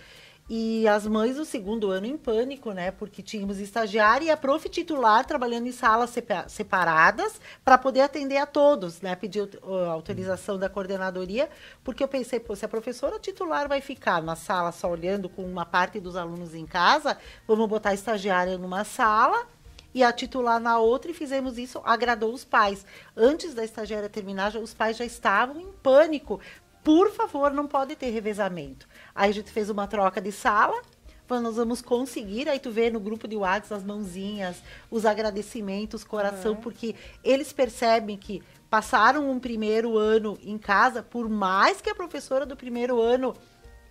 E as mães do segundo ano em pânico, né? Porque tínhamos estagiária e a prof titular trabalhando em salas separadas para poder atender a todos, né? Pedi a autorização da coordenadoria, porque eu pensei, se a professora titular vai ficar na sala só olhando com uma parte dos alunos em casa, vamos botar a estagiária numa sala e a titular na outra, e fizemos isso, agradou os pais. Antes da estagiária terminar, os pais já estavam em pânico. Por favor, não pode ter revezamento. Aí a gente fez uma troca de sala, nós vamos conseguir, aí tu vê no grupo de WhatsApp as mãozinhas, os agradecimentos, coração, porque eles percebem que passaram um primeiro ano em casa, por mais que a professora do primeiro ano,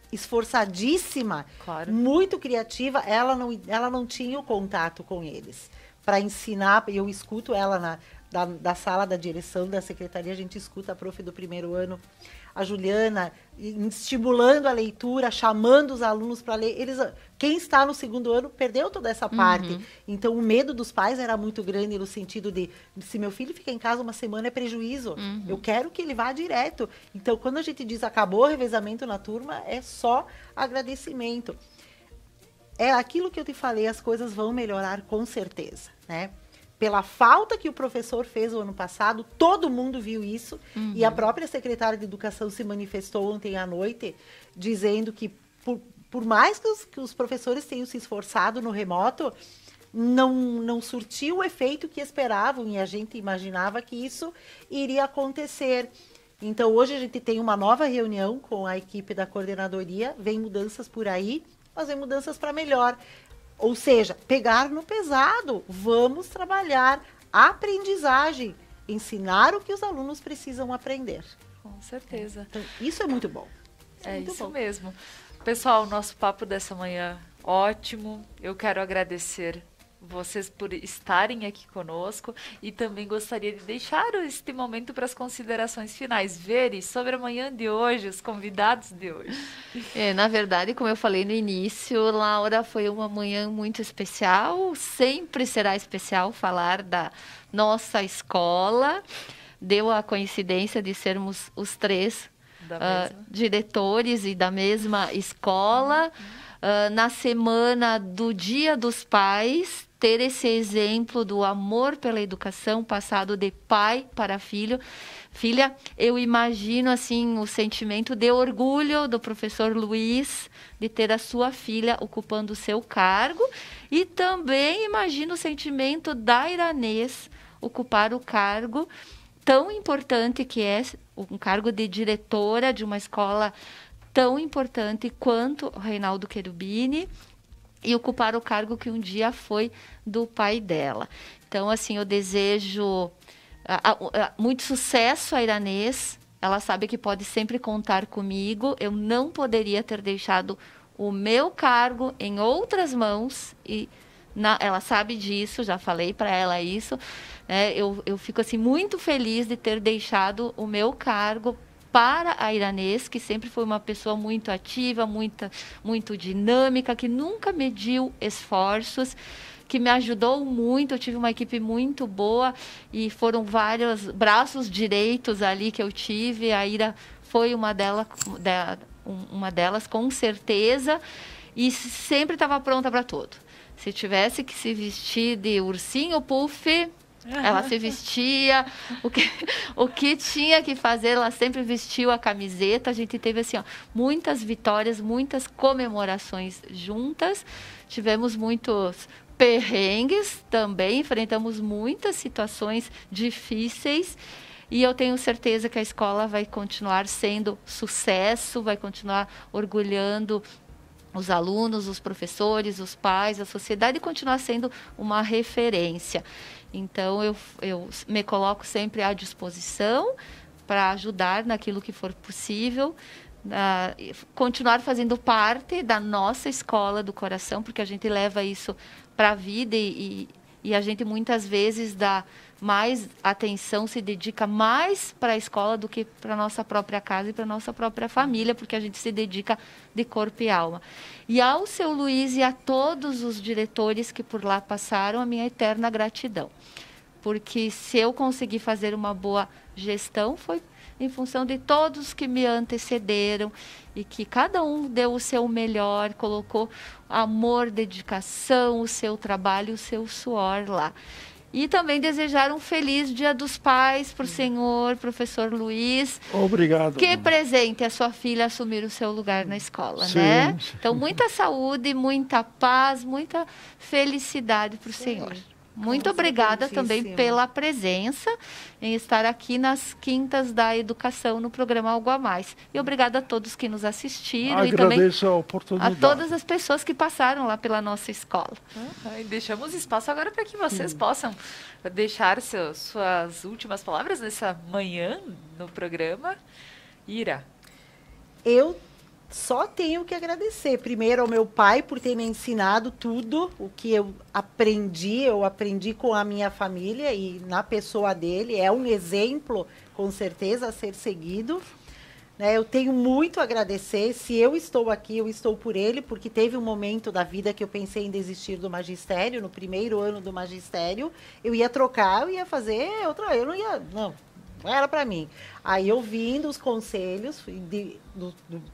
esforçadíssima, muito criativa, ela não tinha o contato com eles. Para ensinar, eu escuto ela da sala da direção da secretaria, a gente escuta a prof do primeiro ano, a Juliana, estimulando a leitura, chamando os alunos para ler. Quem está no segundo ano perdeu toda essa parte. Então, o medo dos pais era muito grande no sentido de, se meu filho fica em casa uma semana, é prejuízo. Eu quero que ele vá direto. Então, quando a gente diz acabou o revezamento na turma, é só agradecimento. É aquilo que eu te falei, as coisas vão melhorar com certeza, né? Pela falta que o professor fez o ano passado, todo mundo viu isso, e a própria secretária de Educação se manifestou ontem à noite, dizendo que, por mais que os professores tenham se esforçado no remoto, não surtiu o efeito que esperavam, e a gente imaginava que isso iria acontecer. Então, hoje a gente tem uma nova reunião com a equipe da coordenadoria, vem mudanças por aí, mas vem mudanças para melhor. Ou seja, pegar no pesado, vamos trabalhar a aprendizagem, ensinar o que os alunos precisam aprender. Com certeza. Então, isso é muito bom. É isso mesmo. Pessoal, nosso papo dessa manhã, ótimo. Eu quero agradecer vocês por estarem aqui conosco e também gostaria de deixar este momento para as considerações finais. Veri, sobre a manhã de hoje, os convidados de hoje. Na verdade, como eu falei no início, Laura, foi uma manhã muito especial, sempre será especial falar da nossa escola. Deu a coincidência de sermos os três diretores e da mesma escola. Na semana do Dia dos Pais, ter esse exemplo do amor pela educação passado de pai para filha, eu imagino assim o sentimento de orgulho do professor Luiz de ter a sua filha ocupando o seu cargo, e também imagino o sentimento da Iranês ocupar o cargo tão importante que é um cargo de diretora de uma escola tão importante quanto o Reinaldo Cherubini, e ocupar o cargo que um dia foi do pai dela. Então, assim, eu desejo muito sucesso à Iranês. Ela sabe que pode sempre contar comigo. Eu não poderia ter deixado o meu cargo em outras mãos, e ela sabe disso, já falei para ela isso. Eu fico assim, muito feliz de ter deixado o meu cargo para a Iranês, que sempre foi uma pessoa muito ativa, muito dinâmica, que nunca mediu esforços, que me ajudou muito. Eu tive uma equipe muito boa e foram vários braços direitos ali que eu tive. A Ira foi uma delas com certeza, e sempre estava pronta para tudo. Se tivesse que se vestir de ursinho puff, ela se vestia, o que tinha que fazer, ela sempre vestiu a camiseta. A gente teve assim, muitas vitórias, muitas comemorações juntas. Tivemos muitos perrengues também, enfrentamos muitas situações difíceis. E eu tenho certeza que a escola vai continuar sendo sucesso, vai continuar orgulhando os alunos, os professores, os pais, a sociedade, e continuar sendo uma referência. Então, eu me coloco sempre à disposição para ajudar naquilo que for possível, continuar fazendo parte da nossa escola do coração, porque a gente leva isso para a vida e a gente muitas vezes dá mais atenção, se dedica mais para a escola do que para a nossa própria casa e para a nossa própria família, porque a gente se dedica de corpo e alma. E ao seu Luiz e a todos os diretores que por lá passaram, a minha eterna gratidão. Porque se eu consegui fazer uma boa gestão, foi em função de todos que me antecederam, e que cada um deu o seu melhor, colocou amor, dedicação, o seu trabalho, o seu suor lá. E também desejar um feliz Dia dos Pais para o senhor, professor Luiz. Obrigado. Que presente a sua filha assumir o seu lugar na escola, né? Então, muita saúde, muita paz, muita felicidade para o senhor. Muito obrigada também pela presença em estar aqui nas Quintas da Educação no programa Algo a Mais. E obrigada a todos que nos assistiram. Agradeço e também a oportunidade. a todas as pessoas que passaram lá pela nossa escola. E deixamos espaço agora para que vocês possam deixar suas últimas palavras nessa manhã no programa. Ira. Eu só tenho que agradecer. Primeiro ao meu pai por ter me ensinado tudo o que eu aprendi com a minha família e na pessoa dele. É um exemplo, com certeza, a ser seguido. Né? Eu tenho muito a agradecer. Se eu estou aqui, eu estou por ele, porque teve um momento da vida que eu pensei em desistir do magistério. No primeiro ano do magistério, eu ia trocar, eu ia fazer outra. Eu não ia... Não era para mim. Aí, ouvindo os conselhos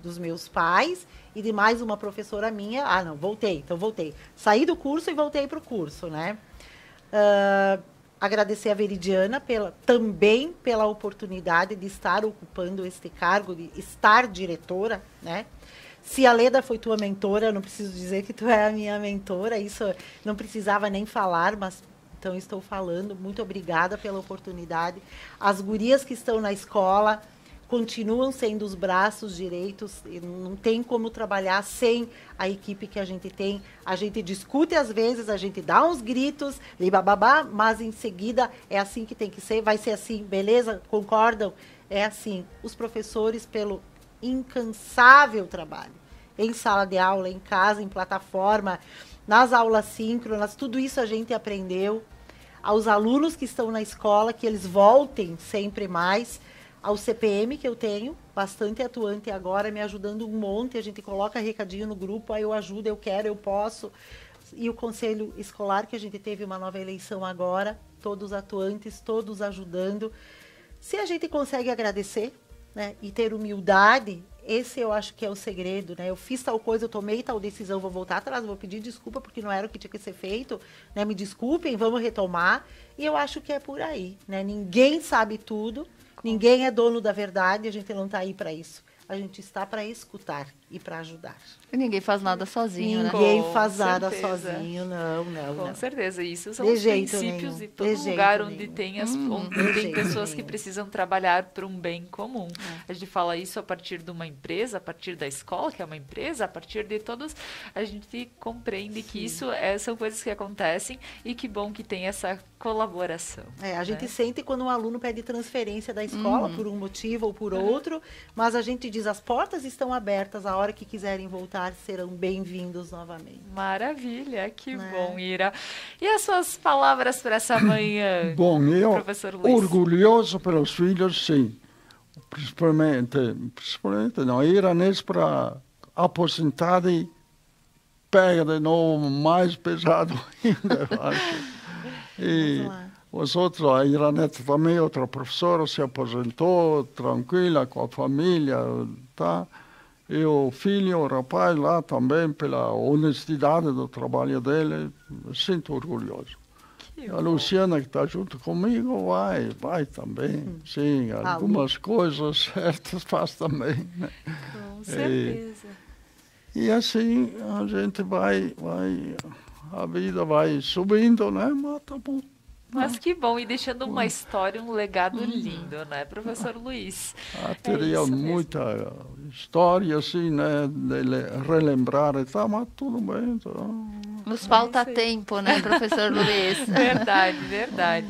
dos meus pais e de mais uma professora minha, voltei. Saí do curso e voltei para o curso, né? Agradecer a Veridiana também pela oportunidade de estar ocupando este cargo, de estar diretora, né? Se a Leda foi tua mentora, eu não preciso dizer que tu é a minha mentora, isso não precisava nem falar, mas... Então, estou falando, muito obrigada pela oportunidade. As gurias que estão na escola continuam sendo os braços direitos, não tem como trabalhar sem a equipe que a gente tem. A gente discute às vezes, a gente dá uns gritos, mas em seguida é assim que tem que ser, vai ser assim, beleza? Concordam? É assim. Os professores, pelo incansável trabalho, em sala de aula, em casa, em plataforma, nas aulas síncronas, tudo isso a gente aprendeu. Aos alunos que estão na escola, que eles voltem sempre mais. Ao CPM que eu tenho, bastante atuante agora, me ajudando um monte. A gente coloca recadinho no grupo, aí eu ajudo, eu quero, eu posso. E o Conselho Escolar, que a gente teve uma nova eleição agora, todos atuantes, todos ajudando. Se a gente consegue agradecer, né, e ter humildade, esse eu acho que é o segredo, né? Eu fiz tal coisa, eu tomei tal decisão, vou voltar atrás, vou pedir desculpa porque não era o que tinha que ser feito, né? Me desculpem, vamos retomar. E eu acho que é por aí, né? Ninguém sabe tudo, ninguém é dono da verdade, a gente não está aí para isso. A gente está para escutar e para ajudar. E ninguém faz nada sozinho, né? Ninguém faz nada sozinho, não. Com certeza, isso são os princípios e todo lugar onde tem, onde tem pessoas que precisam trabalhar para um bem comum. A gente fala isso a partir de uma empresa, a partir da escola, que é uma empresa, a partir de todos, a gente compreende que isso são coisas que acontecem e que bom que tem essa colaboração. A gente sente quando um aluno pede transferência da escola por um motivo ou por outro, mas a gente diz, as portas estão abertas, a hora que quiserem voltar, serão bem-vindos novamente. Maravilha, que bom, Ira. E as suas palavras para essa manhã, professor Luiz? Orgulhoso pelos filhos, sim. Principalmente não, Ira nesse para aposentada e pega de novo mais pesado ainda, eu acho. E os outros, a Iraneta também, outra professora, se aposentou, tranquila, com a família, tá? E o filho, o rapaz lá também, pela honestidade do trabalho dele, me sinto orgulhoso. A Luciana, que está junto comigo, vai também. Sim, algumas coisas certas faz também. Né? Com certeza. E assim a gente a vida vai subindo, né? Mas tá bom. Mas que bom, e deixando uma história, um legado lindo, né, professor Luiz? Teria muita história, assim, né, de relembrar e tal, mas tudo bem. Nos falta tempo, né, professor Luiz? Verdade.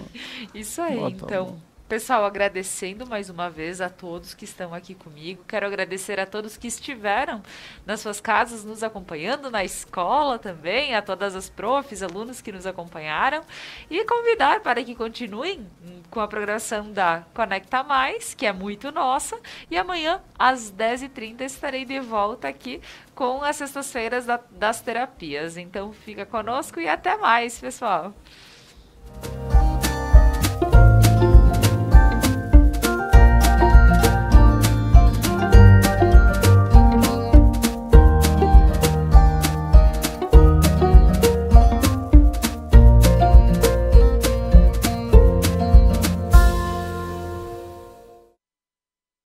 Isso aí, então. Pessoal, agradecendo mais uma vez a todos que estão aqui comigo. Quero agradecer a todos que estiveram nas suas casas nos acompanhando, na escola também, a todas as profs, alunos que nos acompanharam. E convidar para que continuem com a programação da Conecta Mais, que é muito nossa. E amanhã, às 10h30, estarei de volta aqui com as sextas-feiras das terapias. Então, fica conosco e até mais, pessoal.